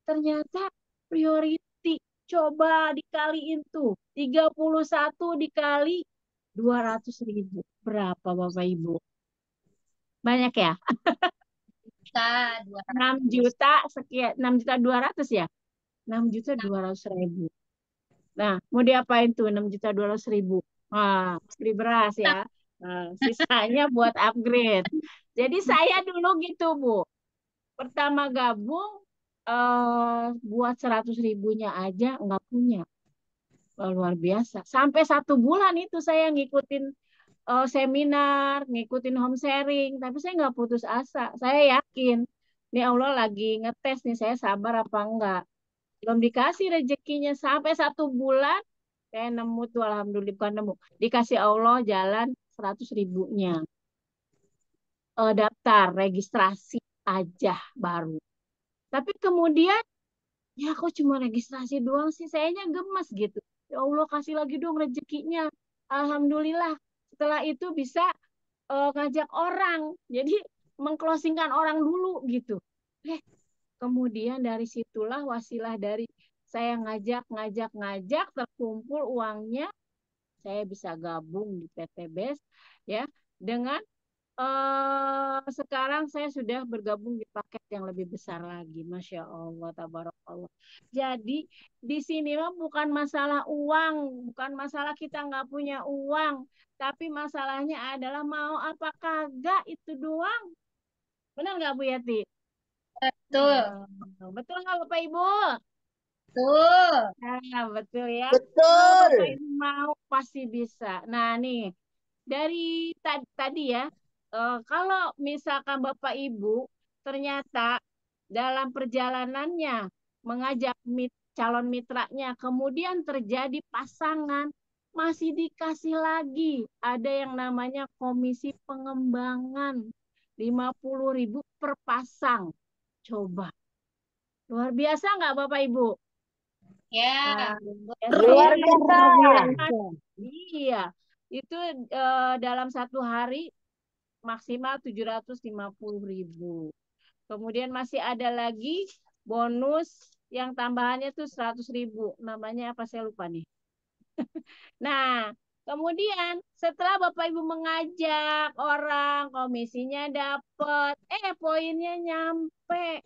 ternyata priority. Coba dikaliin tuh, 31 dikali 200.000. Berapa Bapak Ibu? Banyak ya? 6 juta sekian, 6.200.000 ya? 6.200.000. Nah, mau diapain tuh 6.200.000? Nah, beli beras ya. Nah, sisanya buat upgrade. Jadi saya dulu gitu, Bu. Pertama gabung, buat 100.000-nya aja nggak punya. Luar biasa. Sampai 1 bulan itu saya ngikutin seminar, ngikutin home sharing. Tapi saya nggak putus asa. Saya yakin, nih Allah lagi ngetes nih saya sabar apa enggak. Belum dikasih rezekinya sampai 1 bulan, saya nemu tuh alhamdulillah, bukan nemu, dikasih Allah jalan 100.000-nya. Daftar registrasi aja baru. Tapi kemudian ya kok cuma registrasi doang sih, sayanya gemes gitu. Ya Allah kasih lagi dong rezekinya. Alhamdulillah setelah itu bisa ngajak orang. Jadi mengclosingkan orang dulu gitu. Eh, Kemudian dari situlah wasilah dari saya ngajak terkumpul uangnya, saya bisa gabung di PT BES ya. Dengan sekarang saya sudah bergabung di paket yang lebih besar lagi. Masya Allah, tabarakallah. Jadi di sini mah bukan masalah uang, bukan masalah kita nggak punya uang, tapi masalahnya adalah mau apa kagak itu doang. Benar nggak Bu Yati? Betul. Betul nggak Bapak Ibu? Betul. Nah, betul ya. Kalau Betul. Bapak Ibu mau pasti bisa. Nah, nih dari tadi ya, kalau misalkan Bapak Ibu ternyata dalam perjalanannya mengajak calon mitranya, kemudian terjadi pasangan, masih dikasih lagi ada yang namanya komisi pengembangan 50.000 per pasang. Coba. Luar biasa nggak Bapak Ibu? Ya. Nah, biasa Luar ya. biasa. Iya, itu dalam satu hari maksimal 750.000. Kemudian masih ada lagi bonus yang tambahannya tuh 100.000. Namanya apa saya lupa nih. Nah, kemudian setelah Bapak Ibu mengajak orang, komisinya dapat, poinnya nyampe.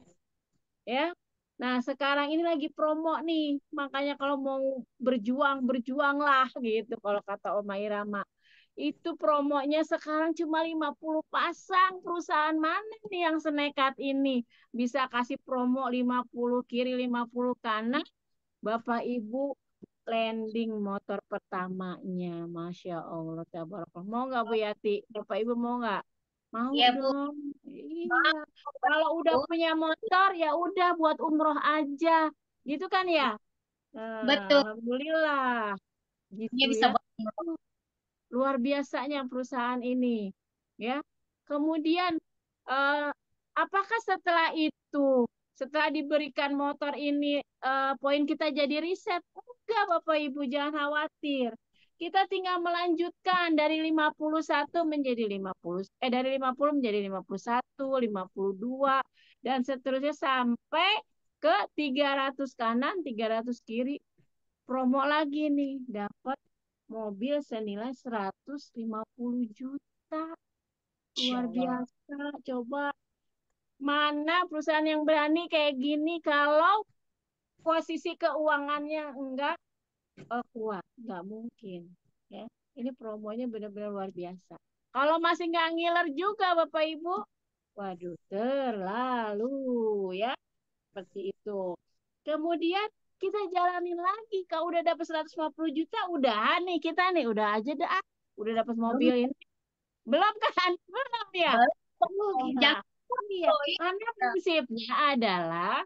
Ya. Nah, sekarang ini lagi promo nih. Makanya kalau mau berjuang, berjuanglah gitu kalau kata Oma Irama. Itu promonya sekarang cuma 50 pasang. Perusahaan mana nih yang senekat ini bisa kasih promo 50 kiri 50 kanan? Bapak Ibu landing motor pertamanya. Masya Allah. Tabarakallah. Mau nggak Bu Yati? Bapak Ibu mau nggak? Mau Iya, Bu. dong. Iya. Kalau udah punya motor ya udah buat umroh aja. Gitu kan ya? Betul. Alhamdulillah. Ini Gitu bisa ya. buat Luar biasanya perusahaan ini. Ya. Kemudian eh, apakah setelah itu, setelah diberikan motor ini, poin kita jadi riset? Enggak, Bapak Ibu, jangan khawatir. Kita tinggal melanjutkan dari 51 menjadi 50, dari 50 menjadi 51, 52, dan seterusnya sampai ke 300 kanan, 300 kiri. Promo lagi nih, dapat mobil senilai 150 juta. juta. Masya Luar Allah. biasa. Coba mana perusahaan yang berani kayak gini kalau posisi keuangannya enggak kuat, nggak mungkin. Ya, ini promonya benar-benar luar biasa. Kalau masih nggak ngiler juga Bapak Ibu, waduh terlalu ya seperti itu. Kemudian kita jalanin lagi. Kalau udah dapat 150 juta, udah nih kita nih, udah aja dah. Udah dapat Belum, mobil ini. Belum kan? Belum ya? Perlu belum. kita. Jangan Iya, oh, iya. karena prinsipnya adalah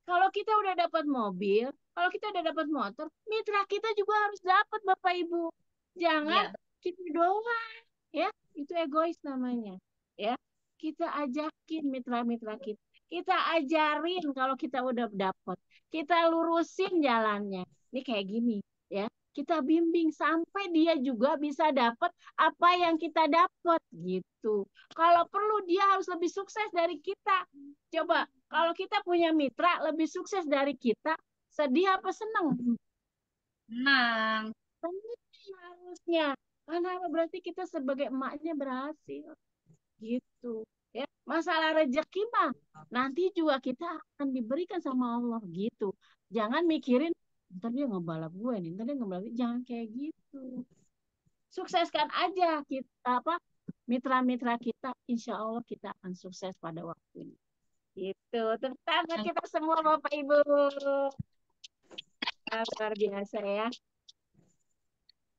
kalau kita udah dapat mobil, kalau kita udah dapat motor, mitra kita juga harus dapat Bapak Ibu. Jangan Iya, kita doang, ya. Itu egois namanya. Ya. Kita ajakin mitra-mitra kita. Kita ajarin kalau kita udah dapat. Kita lurusin jalannya. Ini kayak gini, ya. Kita bimbing sampai dia juga bisa dapat apa yang kita dapat gitu. Kalau perlu dia harus lebih sukses dari kita. Coba kalau kita punya mitra lebih sukses dari kita, sedih apa senang? tenang. Senang harusnya. Karena apa? Berarti kita sebagai emaknya berhasil. Gitu. Ya, masalah rezeki mah nanti juga kita akan diberikan sama Allah gitu. Jangan mikirin ntar dia ngebalap gue nih, ntar dia ngebalap. Jangan kayak gitu. Sukseskan aja kita apa mitra-mitra kita, insya Allah kita akan sukses pada waktunya. Gitu. Tepuk tangan kita semua Bapak Ibu. Luar biasa ya.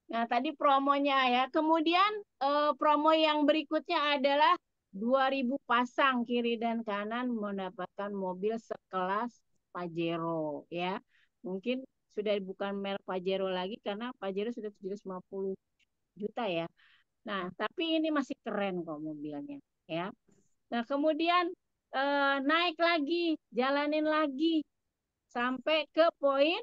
Nah, tadi promonya ya. Kemudian promo yang berikutnya adalah 2.000 pasang kiri dan kanan mendapatkan mobil sekelas Pajero ya. Mungkin sudah bukan merek Pajero lagi karena Pajero sudah 750 juta ya. Nah, tapi ini masih keren kok mobilnya ya. Nah, kemudian naik lagi, jalanin lagi sampai ke poin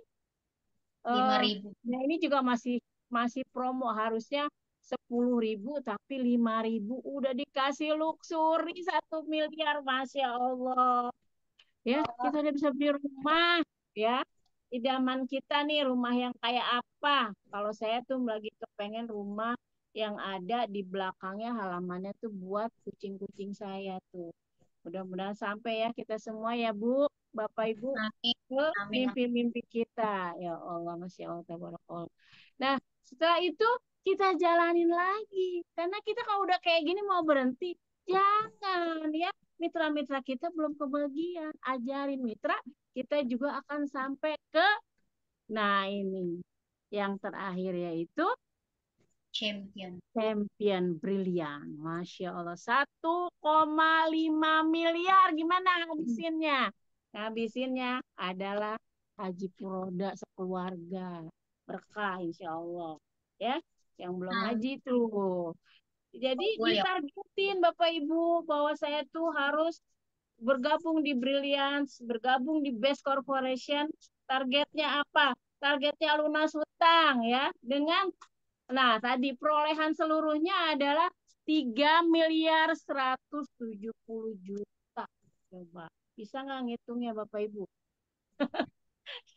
Lima eh ribu. nah ini juga masih masih promo harusnya 10.000 tapi 5.000 udah dikasih luxury 1 miliar, Masya Allah ya kita udah bisa beli rumah ya idaman kita nih rumah yang kayak apa kalau saya tuh lagi kepengen rumah yang ada di belakangnya halamannya tuh buat kucing-kucing saya tuh mudah-mudahan sampai ya kita semua ya Bu Bapak Ibu Amin. ke Amin. mimpi-mimpi kita. Ya Allah, Masya Allah, tabarakallah. Nah, setelah itu kita jalanin lagi. Karena kita kalau udah kayak gini mau berhenti, jangan ya. Mitra-mitra kita belum kebagian. Ajarin mitra, kita juga akan sampai ke, nah ini. Yang terakhir yaitu Champion. champion brilian. Masya Allah. 1,5 miliar. Gimana ngabisinnya? Ngabisinnya adalah haji puroda sekeluarga. Berkah insya Allah. Ya, yang belum Amin. haji tuh. Jadi Boleh. ditargetin Bapak Ibu bahwa saya tuh harus bergabung di Brilliance, bergabung di Best Corporation. Targetnya apa? Targetnya lunas hutang ya dengan nah, tadi perolehan seluruhnya adalah 3.170 juta. Coba, bisa nggak ngitungnya Bapak Ibu?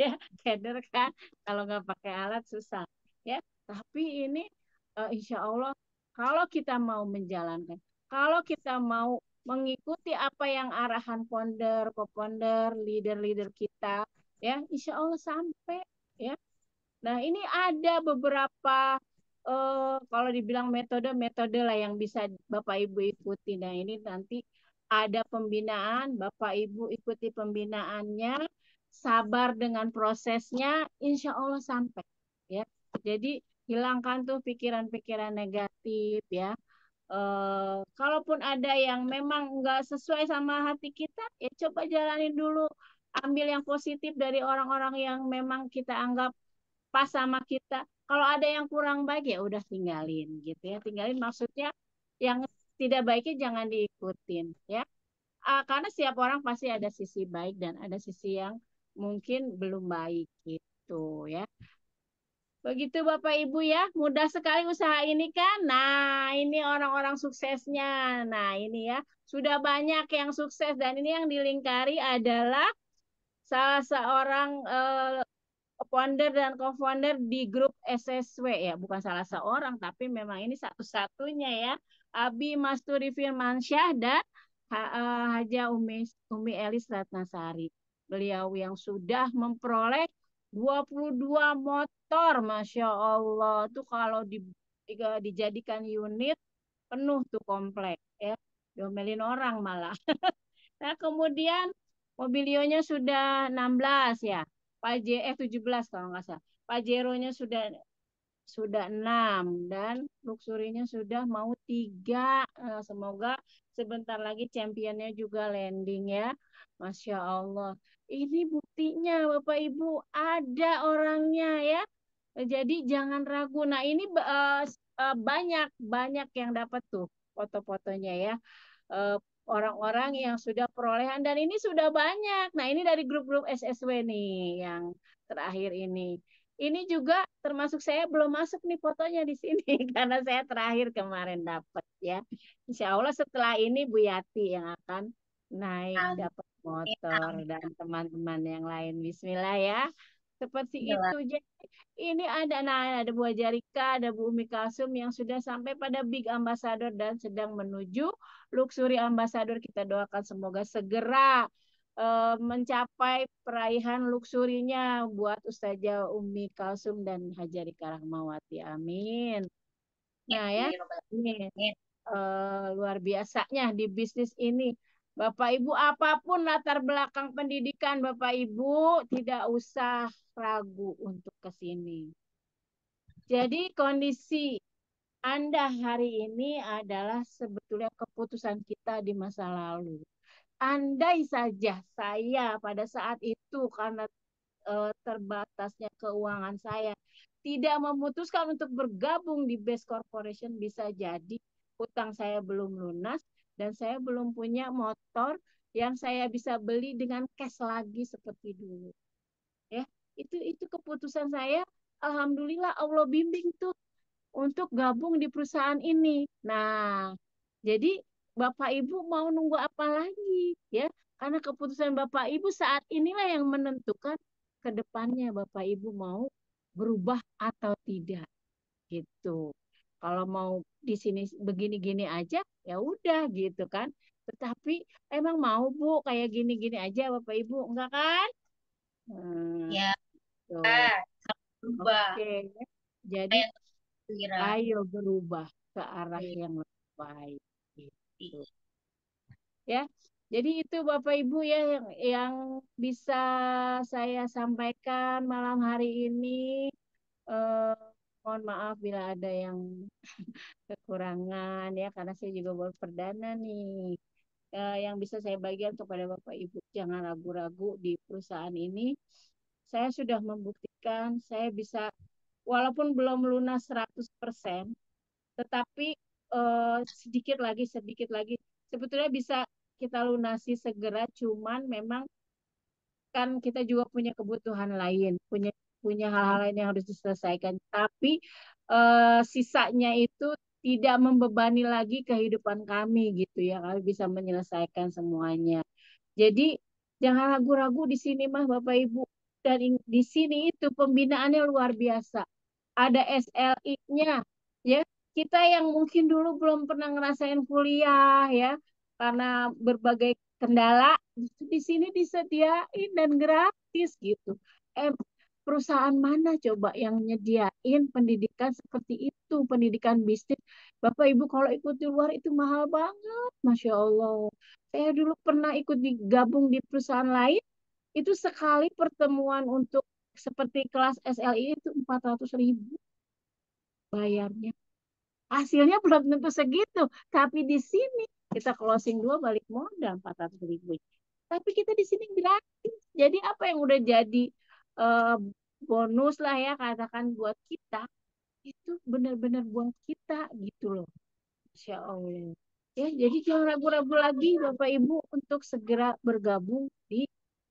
Ya, keder kan? Kalau nggak pakai alat susah. Ya, tapi ini insya Allah kalau kita mau menjalankan, kalau kita mau mengikuti apa yang arahan founder, co-founder, leader-leader kita, ya, insya Allah sampai. Ya, nah, ini ada beberapa kalau dibilang metode-metode lah yang bisa Bapak Ibu ikuti. Nah, ini nanti ada pembinaan, Bapak Ibu ikuti pembinaannya, sabar dengan prosesnya, insya Allah sampai. Ya, jadi hilangkan tuh pikiran-pikiran negatif ya. Kalaupun ada yang memang nggak sesuai sama hati kita, ya coba jalanin dulu. Ambil yang positif dari orang-orang yang memang kita anggap pas sama kita. Kalau ada yang kurang baik ya udah tinggalin gitu ya. Tinggalin maksudnya yang tidak baiknya jangan diikutin ya. Karena setiap orang pasti ada sisi baik dan ada sisi yang mungkin belum baik gitu ya. Begitu Bapak Ibu ya, mudah sekali usaha ini kan. Nah, ini orang-orang suksesnya. Nah, ini ya, sudah banyak yang sukses dan ini yang dilingkari adalah salah seorang founder dan co-founder di grup SSW ya, bukan salah seorang tapi memang ini satu-satunya ya Abi Masturi Firmansyah, dan Haja Umi Elis Ratnasari. Beliau yang sudah memperoleh 22 motor, Masya Allah. Tuh kalau dijadikan unit, penuh tuh komplek. Ya. Diomelin orang malah. Nah, kemudian Mobilionya sudah 16 ya. 17 kalau nggak salah. Pajeronya sudah 6 dan luxurinya sudah mau 3. Semoga sebentar lagi championnya juga landing ya. Masya Allah. Ini buktinya Bapak Ibu ada orangnya ya. Jadi jangan ragu. Nah ini banyak banyak yang dapat tuh foto-fotonya ya. Eh, Orang-orang yang sudah perolehan dan ini sudah banyak. Nah ini dari grup-grup SSW nih yang terakhir ini. Ini juga termasuk saya belum masuk nih fotonya di sini karena saya terakhir kemarin dapat ya. Insya Allah setelah ini Bu Yati yang akan naik Amin. dapat motor dan teman-teman yang lain. Bismillah ya. Seperti itu. Jadi ini ada Bu Jarika, ada Bu Umi Kalsum yang sudah sampai pada Big Ambassador dan sedang menuju Luxury Ambassador. Kita doakan semoga segera mencapai peraihan luxurinya buat Ustazah Umi Kalsum dan Hajarika Rahmawati. Amin. Nah ya, ini luar biasanya di bisnis ini. Bapak Ibu, apapun latar belakang pendidikan Bapak Ibu, tidak usah ragu untuk ke sini. Jadi kondisi Anda hari ini adalah sebetulnya keputusan kita di masa lalu. Andai saja saya pada saat itu karena terbatasnya keuangan saya tidak memutuskan untuk bergabung di Best Corporation, bisa jadi utang saya belum lunas dan saya belum punya motor yang saya bisa beli dengan cash lagi seperti dulu. Ya, itu keputusan saya. Alhamdulillah Allah bimbing tuh untuk gabung di perusahaan ini. Nah, jadi Bapak Ibu mau nunggu apa lagi ya? Karena keputusan Bapak Ibu saat inilah yang menentukan ke depannya Bapak Ibu mau berubah atau tidak gitu. Kalau mau di sini begini-gini aja ya udah gitu kan. Tetapi emang mau Bu kayak gini-gini aja Bapak Ibu enggak kan? Ya, Tuh. berubah. Oke. Jadi Kayak gembira. ayo berubah ke arah yang lebih baik. Gitu. Ya, jadi itu Bapak Ibu ya yang bisa saya sampaikan malam hari ini. Eh, Mohon maaf bila ada yang kekurangan ya, karena saya juga baru perdana nih. Yang bisa saya bagikan kepada Bapak Ibu, jangan ragu-ragu di perusahaan ini. Saya sudah membuktikan saya bisa, walaupun belum lunas 100%, tetapi sedikit lagi sebetulnya bisa kita lunasi segera, cuman memang kan kita juga punya kebutuhan lain, punya punya hal-hal lain yang harus diselesaikan, tapi sisanya itu tidak membebani lagi kehidupan kami gitu ya, kami bisa menyelesaikan semuanya. Jadi jangan ragu-ragu di sini mah Bapak Ibu, dan di sini itu pembinaannya luar biasa, ada SLI-nya ya. Kita yang mungkin dulu belum pernah ngerasain kuliah ya karena berbagai kendala, di sini disediain dan gratis gitu. Eh, Perusahaan mana coba yang nyediain pendidikan seperti itu, pendidikan bisnis? Bapak Ibu kalau ikut di luar itu mahal banget, Masya Allah. Saya dulu pernah ikut digabung di perusahaan lain, itu sekali pertemuan untuk seperti kelas SLI itu 400.000 bayarnya. Hasilnya belum tentu segitu, tapi di sini kita closing dua balik modal 400.000. Tapi kita di sini gratis. Jadi apa yang udah jadi eh, bonus lah ya katakan buat kita, itu benar-benar buat kita gitu loh. Masya Allah. Ya, jadi jangan ragu-ragu lagi Bapak Ibu untuk segera bergabung di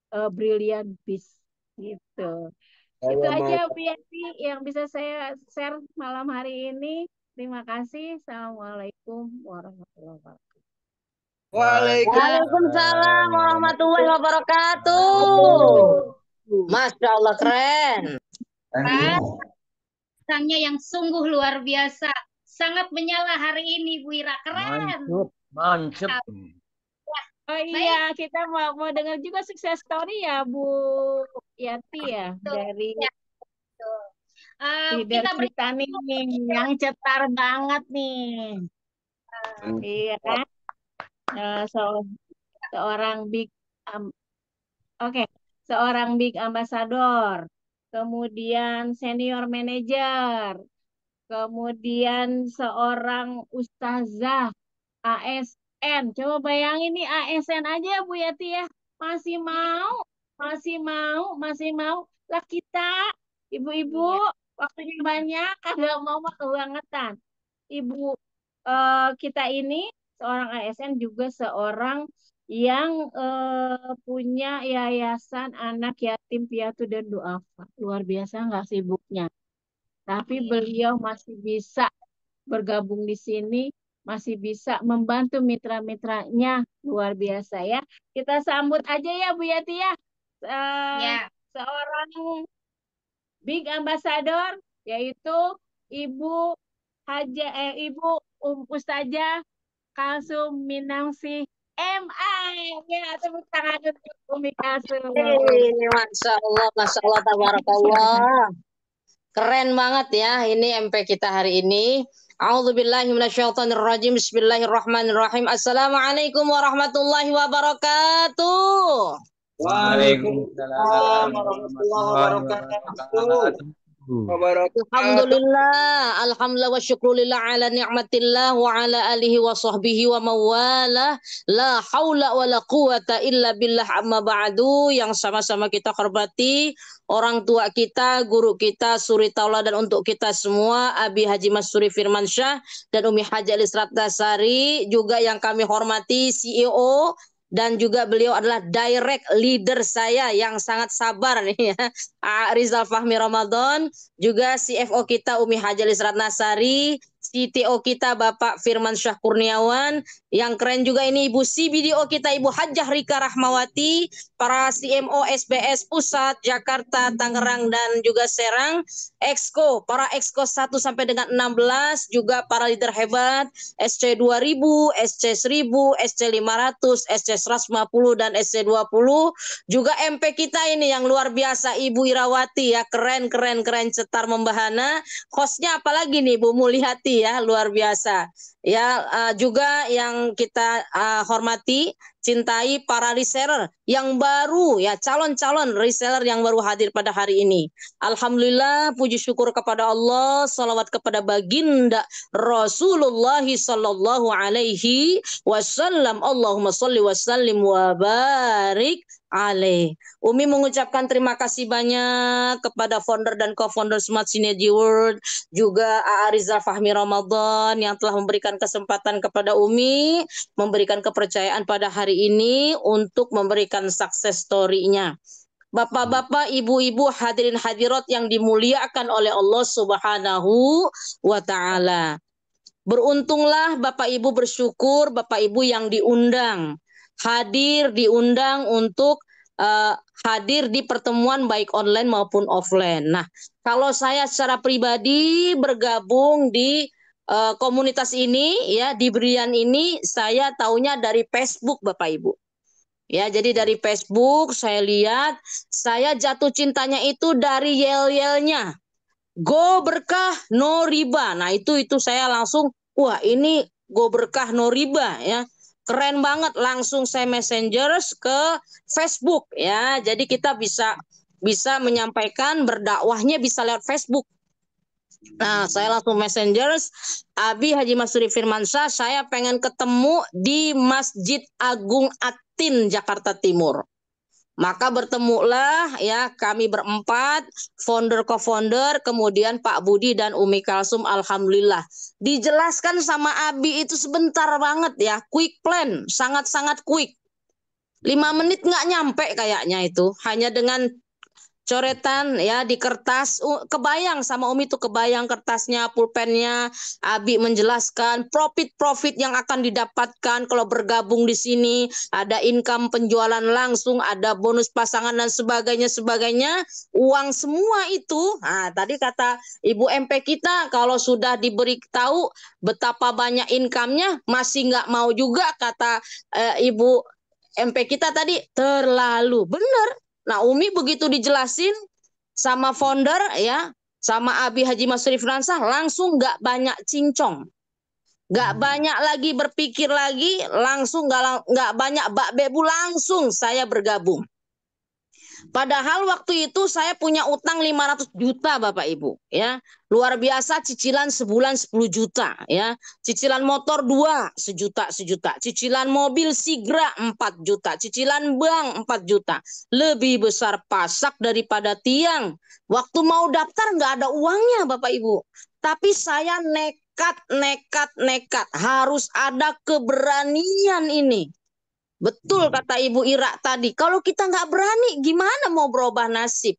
Brilliant Biz gitu. Itu Saya aja mau. Bu Yati yang bisa saya share malam hari ini. Terima kasih. Assalamualaikum warahmatullahi wabarakatuh. Waalaikumsalam warahmatullahi wabarakatuh. Masya Allah keren. Pak, sang yang sungguh luar biasa. sangat menyala hari ini, Bu Ira. Keren. Mantap. Oh iya, kita mau dengar juga sukses story ya, Bu Yati ya, dari Ya, betul. leader Kita beri kita nih, yang cetar banget nih. Iya kan? Seorang big, oke, seorang big ambassador, kemudian senior manager, kemudian seorang ustazah ASN. Coba bayangin nih ASN aja ya Bu Yati ya. Masih mau, masih mau, masih mau. Lah kita, ibu-ibu, Iya. waktunya banyak, kagak mau mah kebangetan. Ibu kita ini seorang ASN juga seorang yang punya yayasan anak yatim piatu dan duafa. Luar biasa nggak sibuknya. Tapi Iya. beliau masih bisa bergabung di sini, masih bisa membantu mitra-mitranya. Luar biasa ya. Kita sambut aja ya Bu Yati ya. Eh, Ya. Seorang big ambassador yaitu Ibu Ibu Ustazah Kalsum Minangsi MI. Ya, tepuk tangan untuk Umi Kalsum. Masya Allah, tabarakallah. Keren banget ya ini MP kita hari ini. A'udzubillahi minasyaitonirrajim. Bismillahirrahmanirrahim. Assalamualaikum warahmatullahi wabarakatuh. Waalaikumsalam warahmatullahi wabarakatuh. Alhamdulillah, alhamdulillah wa syukrulillah ala ni'matillah wa ala alihi wa sahbihi wa mawalah. La haula wa la quwata illa billah amma ba'du. Yang sama-sama kita hormati orang tua kita, guru kita, suri tauladan untuk kita semua, Abi Haji Masuri Firmansyah dan Umi Haji Alis Ratnasari, juga yang kami hormati CEO dan juga beliau adalah direct leader saya yang sangat sabar nih ya, Rizal Fahmi Ramadan, juga CFO kita Umi Hajalis Ratnasari, CTO kita Bapak Firman Syah Kurniawan, yang keren juga ini Ibu CBDO kita Ibu Hajjah Rika Rahmawati, para CMO SBS Pusat, Jakarta, Tangerang, dan juga Serang, Exco, para Exco 1 sampai dengan 16, juga para leader hebat, SC 2000, SC 1000, SC 500, SC 150, dan SC 20, juga MP kita ini yang luar biasa Ibu Irawati ya, keren cetar membahana. Hostnya apalagi nih Bu Mulyati ya, luar biasa. Ya, juga yang kita hormati, cintai para reseller yang baru ya, calon-calon reseller yang baru hadir pada hari ini. Alhamdulillah, puji syukur kepada Allah, salawat kepada baginda Rasulullah sallallahu alaihi wasallam. Allahumma sholli wa sallim wa barik alaih. Umi mengucapkan terima kasih banyak kepada founder dan co-founder Smart Synergy World, juga A.A. Rizal Fahmi Ramadan yang telah memberikan kesempatan kepada Umi, memberikan kepercayaan pada hari ini untuk memberikan success story-nya. Bapak-bapak, ibu-ibu, hadirin hadirat yang dimuliakan oleh Allah Subhanahu wa taala. Beruntunglah Bapak Ibu, bersyukur Bapak Ibu yang diundang untuk hadir di pertemuan baik online maupun offline. Nah, kalau saya secara pribadi bergabung di komunitas ini ya, di Brian ini, saya taunya dari Facebook Bapak Ibu. Ya, jadi dari Facebook saya lihat, saya jatuh cintanya itu dari yel-yelnya. Go berkah no riba. Nah, itu saya langsung, wah ini go berkah no riba ya. Keren banget, langsung saya messengers ke Facebook ya. Jadi kita bisa menyampaikan berdakwahnya bisa lewat Facebook. Nah, saya langsung messengers, Abi Haji Masuri Firmansyah, saya pengen ketemu di Masjid Agung Atin, Jakarta Timur. Maka bertemulah ya kami berempat, founder co-founder, kemudian Pak Budi dan Umi Kalsum. Alhamdulillah dijelaskan sama Abi itu sebentar banget ya, quick plan, sangat-sangat quick. 5 menit nggak nyampe kayaknya itu, hanya dengan coretan ya di kertas. Kebayang sama Umi tuh, kebayang kertasnya, pulpennya. Abi menjelaskan profit yang akan didapatkan kalau bergabung di sini, ada income penjualan langsung, ada bonus pasangan dan sebagainya, uang semua itu. Nah, tadi kata Ibu MP kita, kalau sudah diberi tahu betapa banyak income-nya masih nggak mau juga, kata Ibu MP kita tadi, terlalu benar. Nah, Umi begitu dijelasin sama founder ya, sama Abi Haji Masrif Ransah, langsung nggak banyak cincong, nggak banyak lagi berpikir lagi, langsung nggak banyak bak bebu, langsung saya bergabung. Padahal waktu itu saya punya utang 500 juta Bapak Ibu ya. Luar biasa, cicilan sebulan 10 juta ya. Cicilan motor 2 sejuta. Cicilan mobil Sigra 4 juta. Cicilan bank 4 juta. Lebih besar pasak daripada tiang. Waktu mau daftar nggak ada uangnya Bapak Ibu. Tapi saya nekat. Harus ada keberanian ini. Betul kata Ibu Ira tadi, kalau kita nggak berani gimana mau berubah nasib?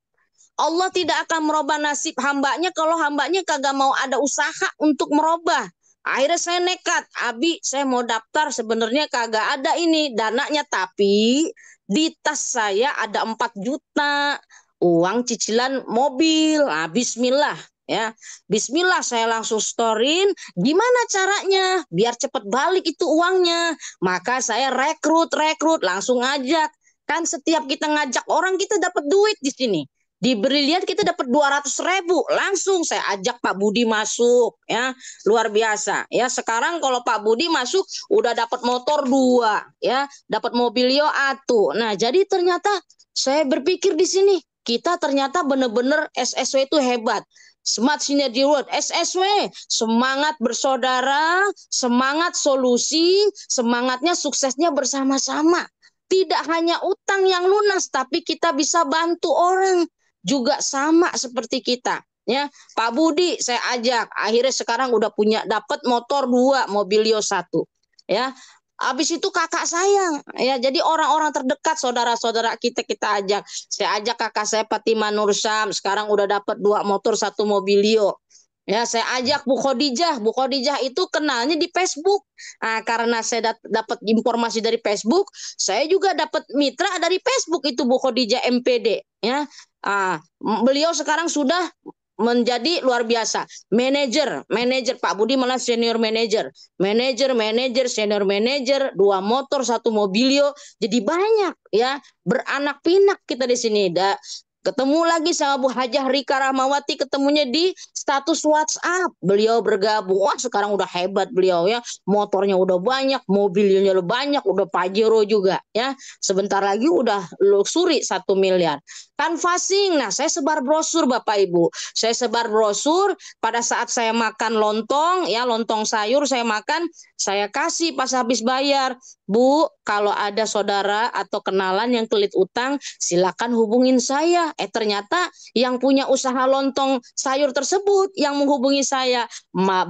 Allah tidak akan merubah nasib hambanya kalau hambanya kagak mau ada usaha untuk merubah. Akhirnya saya nekat, Abi saya mau daftar, sebenarnya kagak ada ini dananya, tapi di tas saya ada 4 juta uang cicilan mobil. Nah, bismillah ya. Bismillah saya langsung storein, gimana caranya biar cepat balik itu uangnya. Maka saya rekrut langsung ajak. Kan setiap kita ngajak orang kita dapat duit di sini. Di Briliant kita dapat 200.000, langsung saya ajak Pak Budi masuk ya, luar biasa ya. Sekarang kalau Pak Budi masuk udah dapat motor 2 ya, dapat mobilio atu. Nah, jadi ternyata saya berpikir di sini kita ternyata benar-benar SSW itu hebat. Smart Synergy World, SSW, semangat bersaudara, semangat solusi, semangatnya suksesnya bersama-sama. Tidak hanya utang yang lunas, tapi kita bisa bantu orang juga sama seperti kita. Ya, Pak Budi saya ajak, akhirnya sekarang udah punya, dapat motor 2, mobilio 1. Ya, habis itu kakak sayang, ya jadi orang-orang terdekat, saudara-saudara kita ajak. Saya ajak kakak saya Fatimah Nursam, sekarang udah dapat 2 motor 1 mobilio. Ya, saya ajak Bu Khadijah itu kenalnya di Facebook. Nah, karena saya dapat informasi dari Facebook, saya juga dapat mitra dari Facebook itu Bu Khadijah MPD. Ya, beliau sekarang sudah menjadi luar biasa manajer Pak Budi malah senior manajer, senior manajer, 2 motor 1 mobilio, jadi banyak ya, beranak pinak kita di sini. Ketemu lagi sama Bu Hajah Rika Rahmawati, ketemunya di status WhatsApp. Beliau bergabung. Wah, sekarang udah hebat beliau ya. Motornya udah banyak, mobilnya udah banyak, udah Pajero juga ya. Sebentar lagi udah luxury 1 miliar. Canvassing. Nah, saya sebar brosur Bapak Ibu. Saya sebar brosur pada saat saya makan lontong ya, lontong sayur saya makan, saya kasih pas habis bayar. Bu, kalau ada saudara atau kenalan yang kelit utang, silakan hubungin saya. Ternyata yang punya usaha lontong sayur tersebut yang menghubungi saya.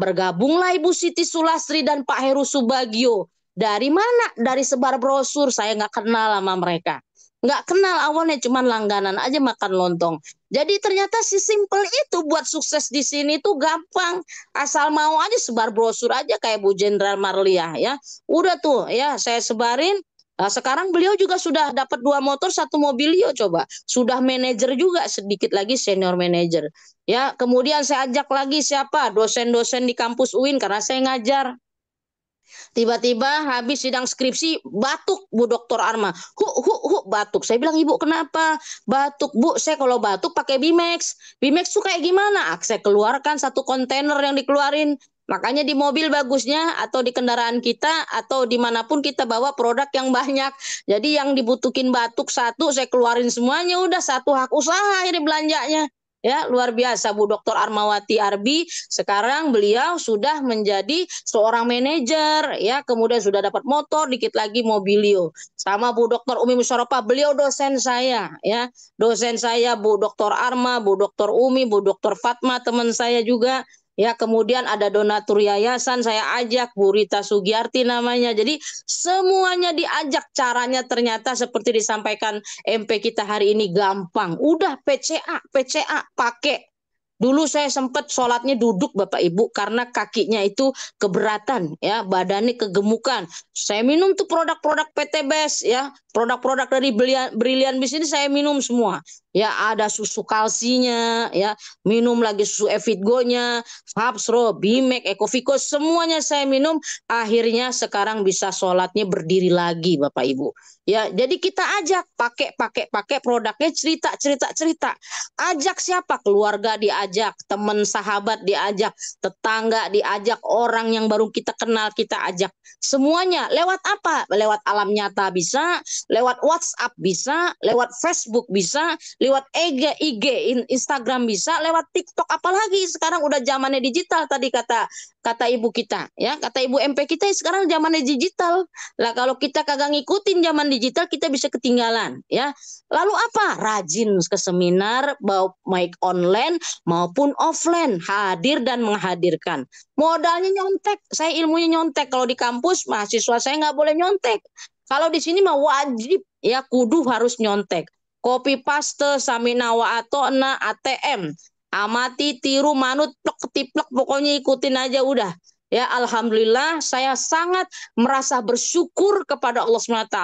Bergabunglah Ibu Siti Sulastri dan Pak Heru Subagio. Dari mana? Dari sebar brosur. Saya nggak kenal sama mereka. Nggak kenal awalnya, cuman langganan aja makan lontong. Jadi ternyata si simple itu buat sukses di sini tuh gampang. Asal mau aja sebar brosur aja kayak Bu Jenderal Marliah ya. Udah tuh ya saya sebarin. Nah, sekarang beliau juga sudah dapat 2 motor 1 mobilio coba. Sudah manajer juga, sedikit lagi senior manager. Ya, kemudian saya ajak lagi siapa? Dosen-dosen di kampus UIN karena saya ngajar. Tiba-tiba habis sidang skripsi batuk Bu Dr. Arma. Batuk. Saya bilang, Ibu kenapa? Batuk. Bu, saya kalau batuk pakai Bimex. Bimex tuh kayak gimana? Saya keluarkan 1 kontainer yang dikeluarin. Makanya di mobil bagusnya atau di kendaraan kita atau dimanapun kita bawa produk yang banyak. Jadi yang dibutuhin batuk 1 saya keluarin semuanya, udah 1 hak usaha ini belanjanya. Ya, luar biasa Bu Dr. Armawati Arbi. Sekarang beliau sudah menjadi seorang manajer ya, kemudian sudah dapat motor, dikit lagi mobilio. Sama Bu Dr. Umi Musyarofa, beliau dosen saya ya. Dosen saya Bu Dr. Arma, Bu Dr. Umi, Bu Dr. Fatma teman saya juga. Ya, kemudian ada donatur yayasan saya ajak, Bu Rita Sugiyarti namanya. Jadi semuanya diajak, caranya ternyata seperti disampaikan MP kita hari ini gampang. Udah PCA pakai. Dulu saya sempat sholatnya duduk Bapak Ibu karena kakinya itu keberatan ya, badannya kegemukan. Saya minum tuh produk-produk PT Best ya, produk-produk dari Brilliant Beast ini saya minum semua. Ya, ada susu kalsinya ya, minum lagi susu Evitgo-nya, Hapsro, Bimek, Ekovico, semuanya saya minum. Akhirnya sekarang bisa sholatnya berdiri lagi Bapak Ibu. Ya, jadi kita ajak pakai produknya, cerita. Ajak siapa? Keluarga diajak, teman sahabat diajak, tetangga diajak, orang yang baru kita kenal kita ajak. Semuanya lewat apa? Lewat alam nyata bisa, lewat WhatsApp bisa, lewat Facebook bisa, lewat IG, Instagram bisa, lewat TikTok. Apalagi sekarang udah zamannya digital tadi kata ibu kita ya, kata ibu MP kita sekarang zamannya digital. Lah kalau kita kagak ngikutin zaman digital kita bisa ketinggalan ya. Lalu apa? Rajin ke seminar baik online maupun offline, hadir dan menghadirkan. Modalnya nyontek, saya ilmunya nyontek. Kalau di kampus mahasiswa saya nggak boleh nyontek. Kalau di sini mah wajib ya, kudu harus nyontek. Copy paste saminawa atau na ATM. Amati, tiru, manut, plek, ketiplek, pokoknya ikutin aja udah. Ya, alhamdulillah saya sangat merasa bersyukur kepada Allah SWT.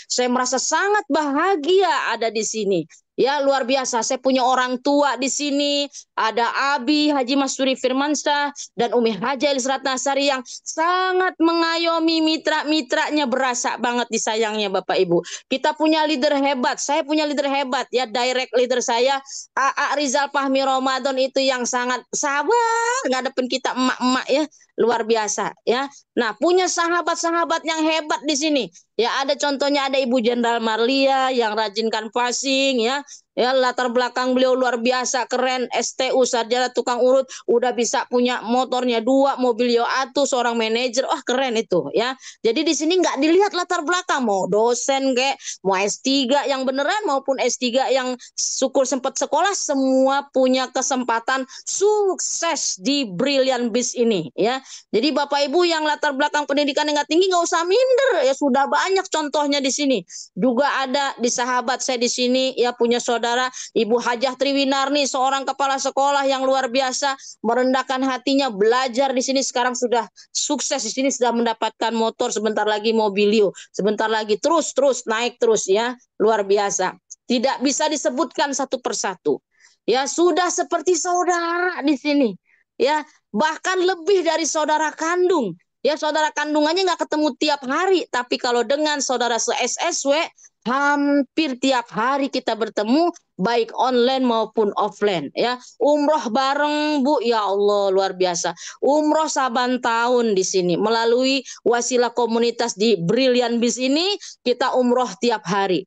Saya merasa sangat bahagia ada di sini. Ya, luar biasa. Saya punya orang tua di sini. Ada Abi Haji Masuri Firmansyah dan Umi Haja Elis Ratnasari yang sangat mengayomi mitra-mitranya, berasa banget disayangnya Bapak Ibu. Kita punya leader hebat. Saya punya leader hebat ya, direct leader saya AA Rizal Fahmi Ramadan itu yang sangat sabar ngadepin kita emak-emak ya. Luar biasa ya. Nah, punya sahabat-sahabat yang hebat di sini. Ya, ada contohnya ada Ibu Jenderal Marlia yang rajin canvassing ya. Ya, latar belakang beliau luar biasa, keren, STU sarjana tukang urut, udah bisa punya motornya 2, mobil Yoatu, seorang manajer. Wah, keren itu ya. Jadi di sini nggak dilihat latar belakang, mau dosen kayak, mau S3 yang beneran maupun S3 yang syukur sempat sekolah, semua punya kesempatan sukses di Brilliant Beast ini ya. Jadi Bapak Ibu yang latar belakang pendidikan yang nggak tinggi nggak usah minder ya, sudah banyak contohnya di sini. Juga ada di sahabat saya di sini ya, punya saudara Ibu Hajah Triwinarni, seorang kepala sekolah yang luar biasa, merendahkan hatinya, belajar di sini sekarang sudah sukses di sini, sudah mendapatkan motor, sebentar lagi mobilio, sebentar lagi terus naik terus ya, luar biasa. Tidak bisa disebutkan satu persatu. Ya, sudah seperti saudara di sini. Ya, bahkan lebih dari saudara kandung. Ya, saudara kandungannya nggak ketemu tiap hari, tapi kalau dengan saudara se-SSW hampir tiap hari kita bertemu, baik online maupun offline ya. Umroh bareng Bu, ya Allah luar biasa. Umroh saban tahun di sini melalui wasilah komunitas di Brilliant Beast ini, kita umroh tiap hari.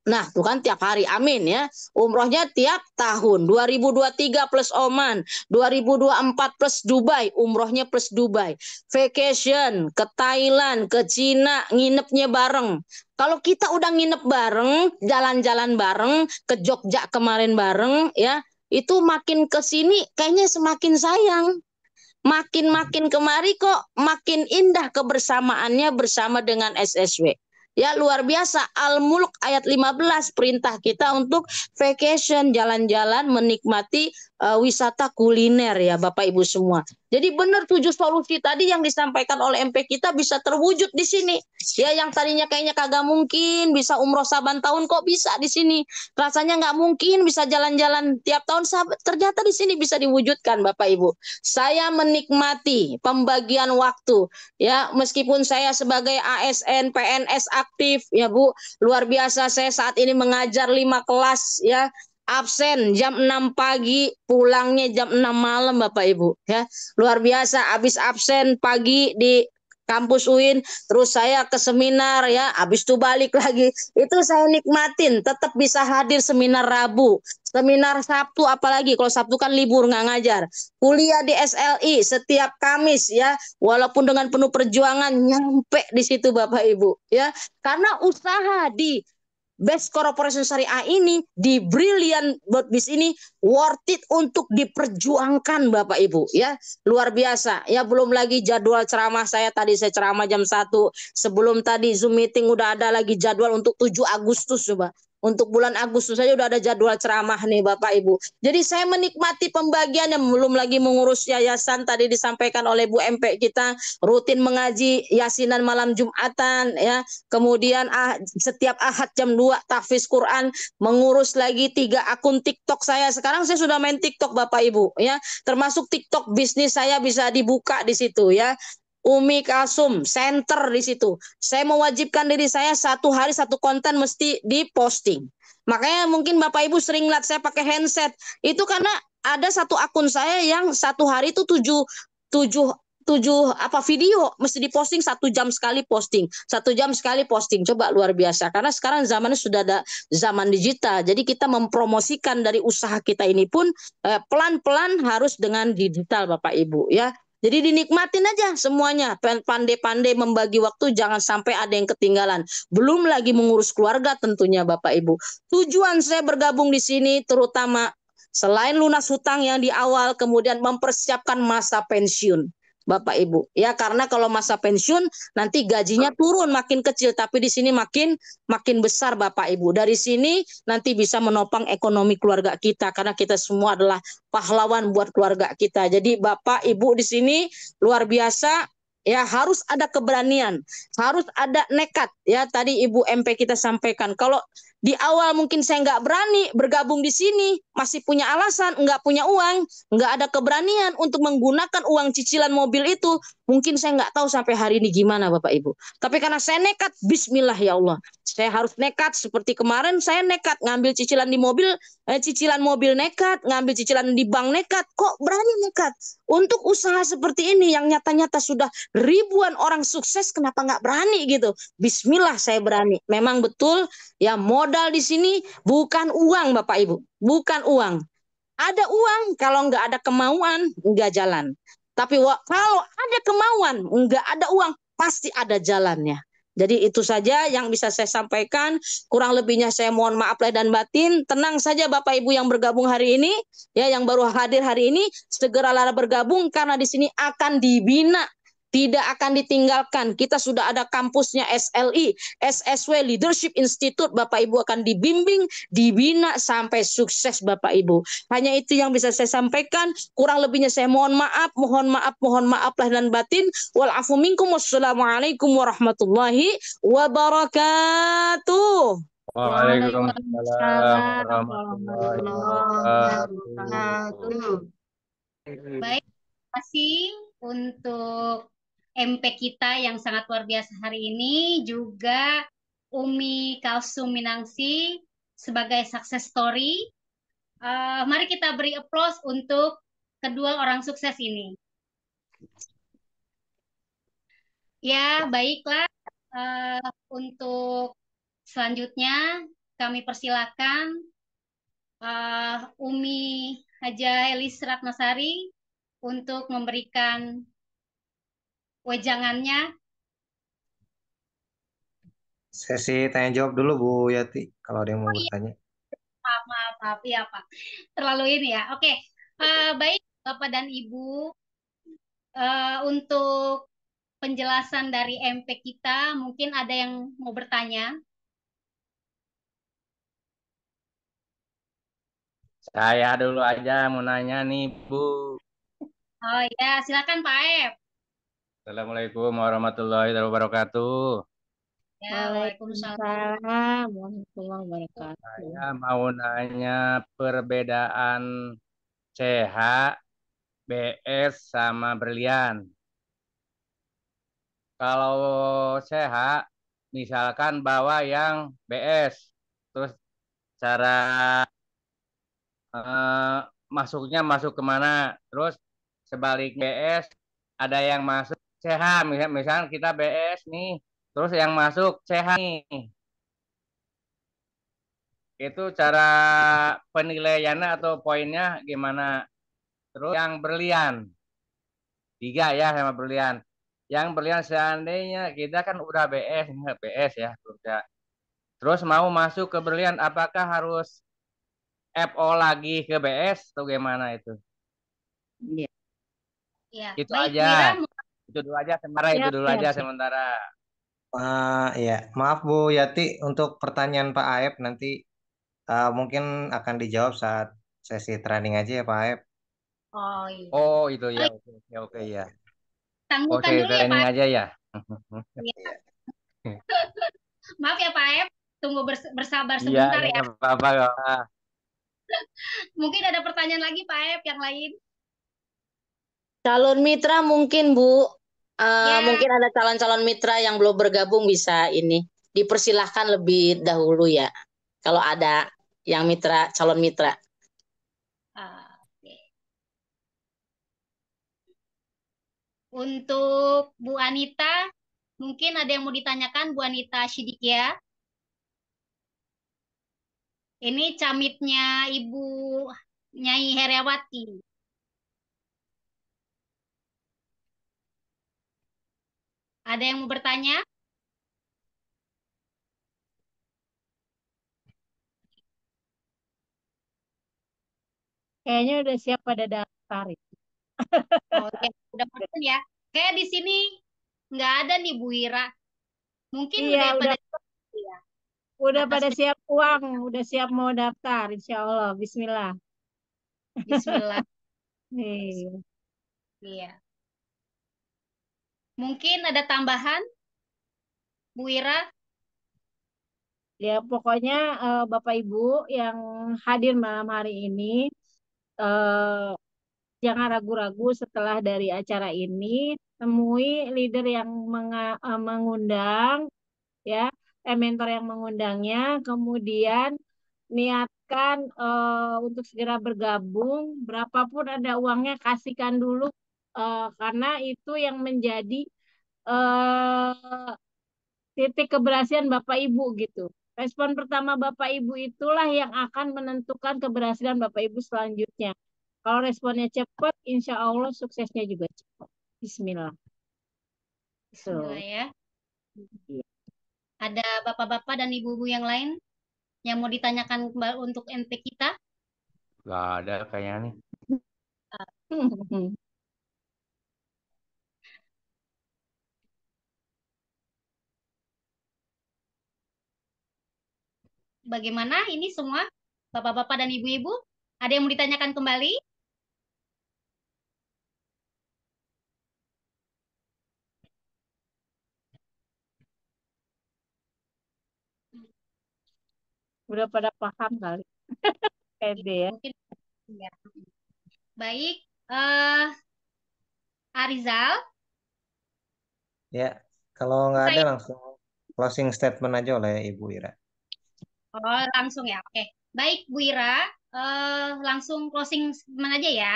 Nah, tuh kan tiap hari, amin ya. Umrohnya tiap tahun. 2023 plus Oman, 2024 plus Dubai, umrohnya plus Dubai. Vacation ke Thailand, ke Cina, nginepnya bareng. Kalau kita udah nginep bareng, jalan-jalan bareng, ke Jogja kemarin bareng ya, itu makin ke sini kayaknya semakin sayang. Makin kemari kok makin indah kebersamaannya bersama dengan SSW. Ya, luar biasa. Al-Mulk ayat 15 perintah kita untuk vacation, jalan-jalan, menikmati wisata kuliner ya Bapak Ibu semua. Jadi benar 7 solusi tadi yang disampaikan oleh MP kita bisa terwujud di sini. Ya, yang tadinya kayaknya kagak mungkin bisa umroh saban tahun kok bisa di sini. Rasanya nggak mungkin bisa jalan-jalan tiap tahun, ternyata di sini bisa diwujudkan Bapak Ibu. Saya menikmati pembagian waktu ya, meskipun saya sebagai ASN PNS aktif ya Bu, luar biasa. Saya saat ini mengajar 5 kelas ya, absen jam 6 pagi, pulangnya jam 6 malam Bapak Ibu ya. Luar biasa, habis absen pagi di kampus UIN, terus saya ke seminar ya, habis itu balik lagi. Itu saya nikmatin, tetap bisa hadir seminar Rabu, seminar Sabtu, apalagi kalau Sabtu kan libur nggak ngajar. Kuliah di SLI setiap Kamis ya, walaupun dengan penuh perjuangan nyampe di situ Bapak Ibu ya. Karena usaha di Best Corporation Syariah ini di Brilliant Biz ini worth it untuk diperjuangkan Bapak Ibu ya. Luar biasa ya, belum lagi jadwal ceramah saya tadi, saya ceramah jam 1, sebelum tadi Zoom meeting udah ada lagi jadwal untuk 7 Agustus coba. Untuk bulan Agustus saja udah ada jadwal ceramah nih Bapak Ibu. Jadi saya menikmati pembagian, yang belum lagi mengurus yayasan tadi disampaikan oleh Bu MP kita, rutin mengaji yasinan malam Jumatan ya. Kemudian setiap Ahad jam 2 tahfiz Quran, mengurus lagi 3 akun TikTok saya. Sekarang saya sudah main TikTok Bapak Ibu ya. Termasuk TikTok bisnis saya bisa dibuka di situ ya. Umi Kalsum Center di situ. Saya mewajibkan diri saya 1 hari 1 konten mesti diposting. Makanya mungkin Bapak Ibu sering lihat saya pakai handset. Itu karena ada 1 akun saya yang 1 hari itu 7 video mesti diposting, 1 jam sekali posting, 1 jam sekali posting. Coba luar biasa, karena sekarang zamannya sudah ada zaman digital, jadi kita mempromosikan dari usaha kita ini pun pelan-pelan harus dengan digital Bapak Ibu ya. Jadi dinikmatin aja semuanya, pandai-pandai membagi waktu, jangan sampai ada yang ketinggalan. Belum lagi mengurus keluarga tentunya Bapak Ibu. Tujuan saya bergabung di sini terutama selain lunas hutang yang di awal, kemudian mempersiapkan masa pensiun Bapak Ibu ya, karena kalau masa pensiun nanti gajinya turun makin kecil, tapi di sini makin besar Bapak Ibu. Dari sini nanti bisa menopang ekonomi keluarga kita, karena kita semua adalah pahlawan buat keluarga kita. Jadi Bapak Ibu di sini luar biasa ya, harus ada keberanian, harus ada nekat ya. Tadi Ibu MP kita sampaikan, kalau di awal mungkin saya nggak berani bergabung di sini, masih punya alasan, nggak punya uang, nggak ada keberanian untuk menggunakan uang cicilan mobil itu, mungkin saya nggak tahu sampai hari ini gimana Bapak Ibu. Tapi karena saya nekat, bismillah ya Allah, saya harus nekat. Seperti kemarin saya nekat ngambil cicilan di mobil, cicilan mobil nekat, ngambil cicilan di bank nekat. Kok berani nekat? Untuk usaha seperti ini yang nyata-nyata sudah ribuan orang sukses, kenapa nggak berani gitu? Bismillah saya berani. Memang betul ya, modal di sini bukan uang Bapak Ibu, bukan uang. Ada uang, kalau nggak ada kemauan nggak jalan. Tapi kalau ada kemauan, nggak ada uang, pasti ada jalannya. Jadi itu saja yang bisa saya sampaikan. Kurang lebihnya saya mohon maaf lahir dan batin. Tenang saja Bapak Ibu yang bergabung hari ini, ya yang baru hadir hari ini, segeralah bergabung karena di sini akan dibina, tidak akan ditinggalkan. Kita sudah ada kampusnya SLI, SSW Leadership Institute. Bapak Ibu akan dibimbing, dibina sampai sukses Bapak Ibu. Hanya itu yang bisa saya sampaikan. Kurang lebihnya saya mohon maaf lahir dan batin. Walafu minkum, wassalamualaikum warahmatullahi wabarakatuh. Waalaikumsalam warahmatullahi Waalaikumsalam wabarakatuh. warahmatullahi Baik, terima kasih untuk MP kita yang sangat luar biasa hari ini, juga Umi Kalsum Minangsi sebagai success story. Mari kita beri applause untuk kedua orang sukses ini. Ya, baiklah. Untuk selanjutnya kami persilakan Umi Haja Elis Ratnasari untuk memberikan wejangannya. Sesi tanya jawab dulu Bu Yati, kalau ada yang mau bertanya. Maaf, ya Pak. Terlalu ini ya. Oke, baik Bapak dan Ibu, untuk penjelasan dari MP kita, mungkin ada yang mau bertanya. Saya dulu aja mau nanya nih Bu. Oh ya, silakan Pak Ep. Assalamualaikum warahmatullahi wabarakatuh. Ya, Waalaikumsalam. Waalaikumsalam warahmatullahi wabarakatuh. Saya mau nanya perbedaan CH, BS sama berlian. Kalau CH, misalkan bawa yang BS, terus cara masuknya masuk kemana, terus sebalik BS ada yang masuk CH, misalnya kita BS nih, terus yang masuk CH nih, itu cara penilaiannya atau poinnya gimana? Terus yang berlian 3 ya sama berlian, yang berlian seandainya kita kan udah BS ya kerja, Terus mau masuk ke Berlian, apakah harus FO lagi ke BS atau gimana itu? Iya. Ya, Itu baik aja. Bu Ira. Itu dulu aja sementara, itu Siap, dulu siap, aja siap. sementara. Ya, maaf Bu Yati, untuk pertanyaan Pak Aep nanti mungkin akan dijawab saat sesi training aja ya Pak Aep. Oh iya. Oh, itu ya. Baik, Oke, oke, oke ya. tangguhkan Oke, dulu ya training Pak. aja ya. Iya. Maaf ya Pak Ep, tunggu bersabar Iya, sebentar nggak ya. apa-apa. Nggak apa-apa. Mungkin ada pertanyaan lagi Pak Ep yang lain. Calon mitra mungkin Bu, Ya, mungkin ada calon-calon mitra yang belum bergabung bisa ini dipersilahkan lebih dahulu ya. Kalau ada yang mitra, calon mitra. oke. Untuk Bu Anita, mungkin ada yang mau ditanyakan Bu Anita Shidikia. Ini camitnya Ibu Nyai Heriawati. Ada yang mau bertanya? Kayaknya udah siap pada daftar itu. Oh ya, udah pesen ya. Kayak di sini nggak ada nih Bu Ira. Mungkin Iya, udah pada ya, udah atas pada siap uang, udah siap mau daftar, insya Allah. Bismillah. Bismillah. Nih. Iya. Mungkin ada tambahan Bu Ira? Ya, pokoknya Bapak Ibu yang hadir malam hari ini, eh, jangan ragu-ragu setelah dari acara ini, temui leader yang mengundang, ya, mentor yang mengundangnya, kemudian niatkan untuk segera bergabung, berapapun ada uangnya kasihkan dulu, karena itu yang menjadi eh, titik keberhasilan Bapak Ibu gitu. Respon pertama Bapak Ibu itulah yang akan menentukan keberhasilan Bapak Ibu selanjutnya. Kalau responnya cepat, insya Allah suksesnya juga cepat. Bismillah. Bismillah Tuh. ya. Iya. Ada bapak-bapak dan ibu-ibu yang lain yang mau ditanyakan kembali untuk MP kita? Nggak ada kayaknya nih. Bagaimana ini semua? Bapak-bapak dan ibu-ibu? Ada yang mau ditanyakan kembali? Udah pada paham kali. Pede ya. Mungkin ya. Baik, Arizal, Ya, kalau nggak ada saya langsung closing statement aja oleh Ibu Ira. oh, langsung ya. Oke. Baik, Bu Ira, langsung closing statement aja ya.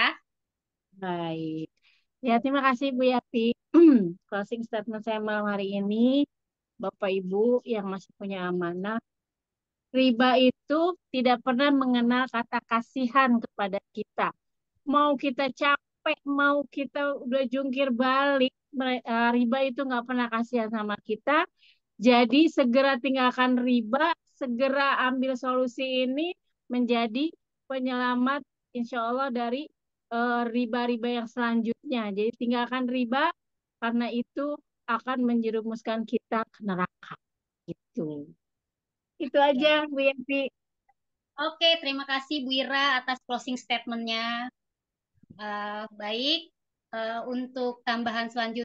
Baik. Ya, terima kasih Bu Yati. Closing statement saya malam hari ini, Bapak Ibu yang masih punya amanah, riba itu tidak pernah mengenal kata kasihan kepada kita. Mau kita capek, mau kita udah jungkir balik, riba itu nggak pernah kasihan sama kita. Jadi segera tinggalkan riba, segera ambil solusi ini menjadi penyelamat insya Allah dari riba-riba yang selanjutnya. Jadi tinggalkan riba karena itu akan menjerumuskan kita ke neraka. Itu. Itu aja, Ya. Bu Yanti. Oke, terima kasih Bu Ira atas closing statement-nya. Baik, untuk tambahan selanjutnya.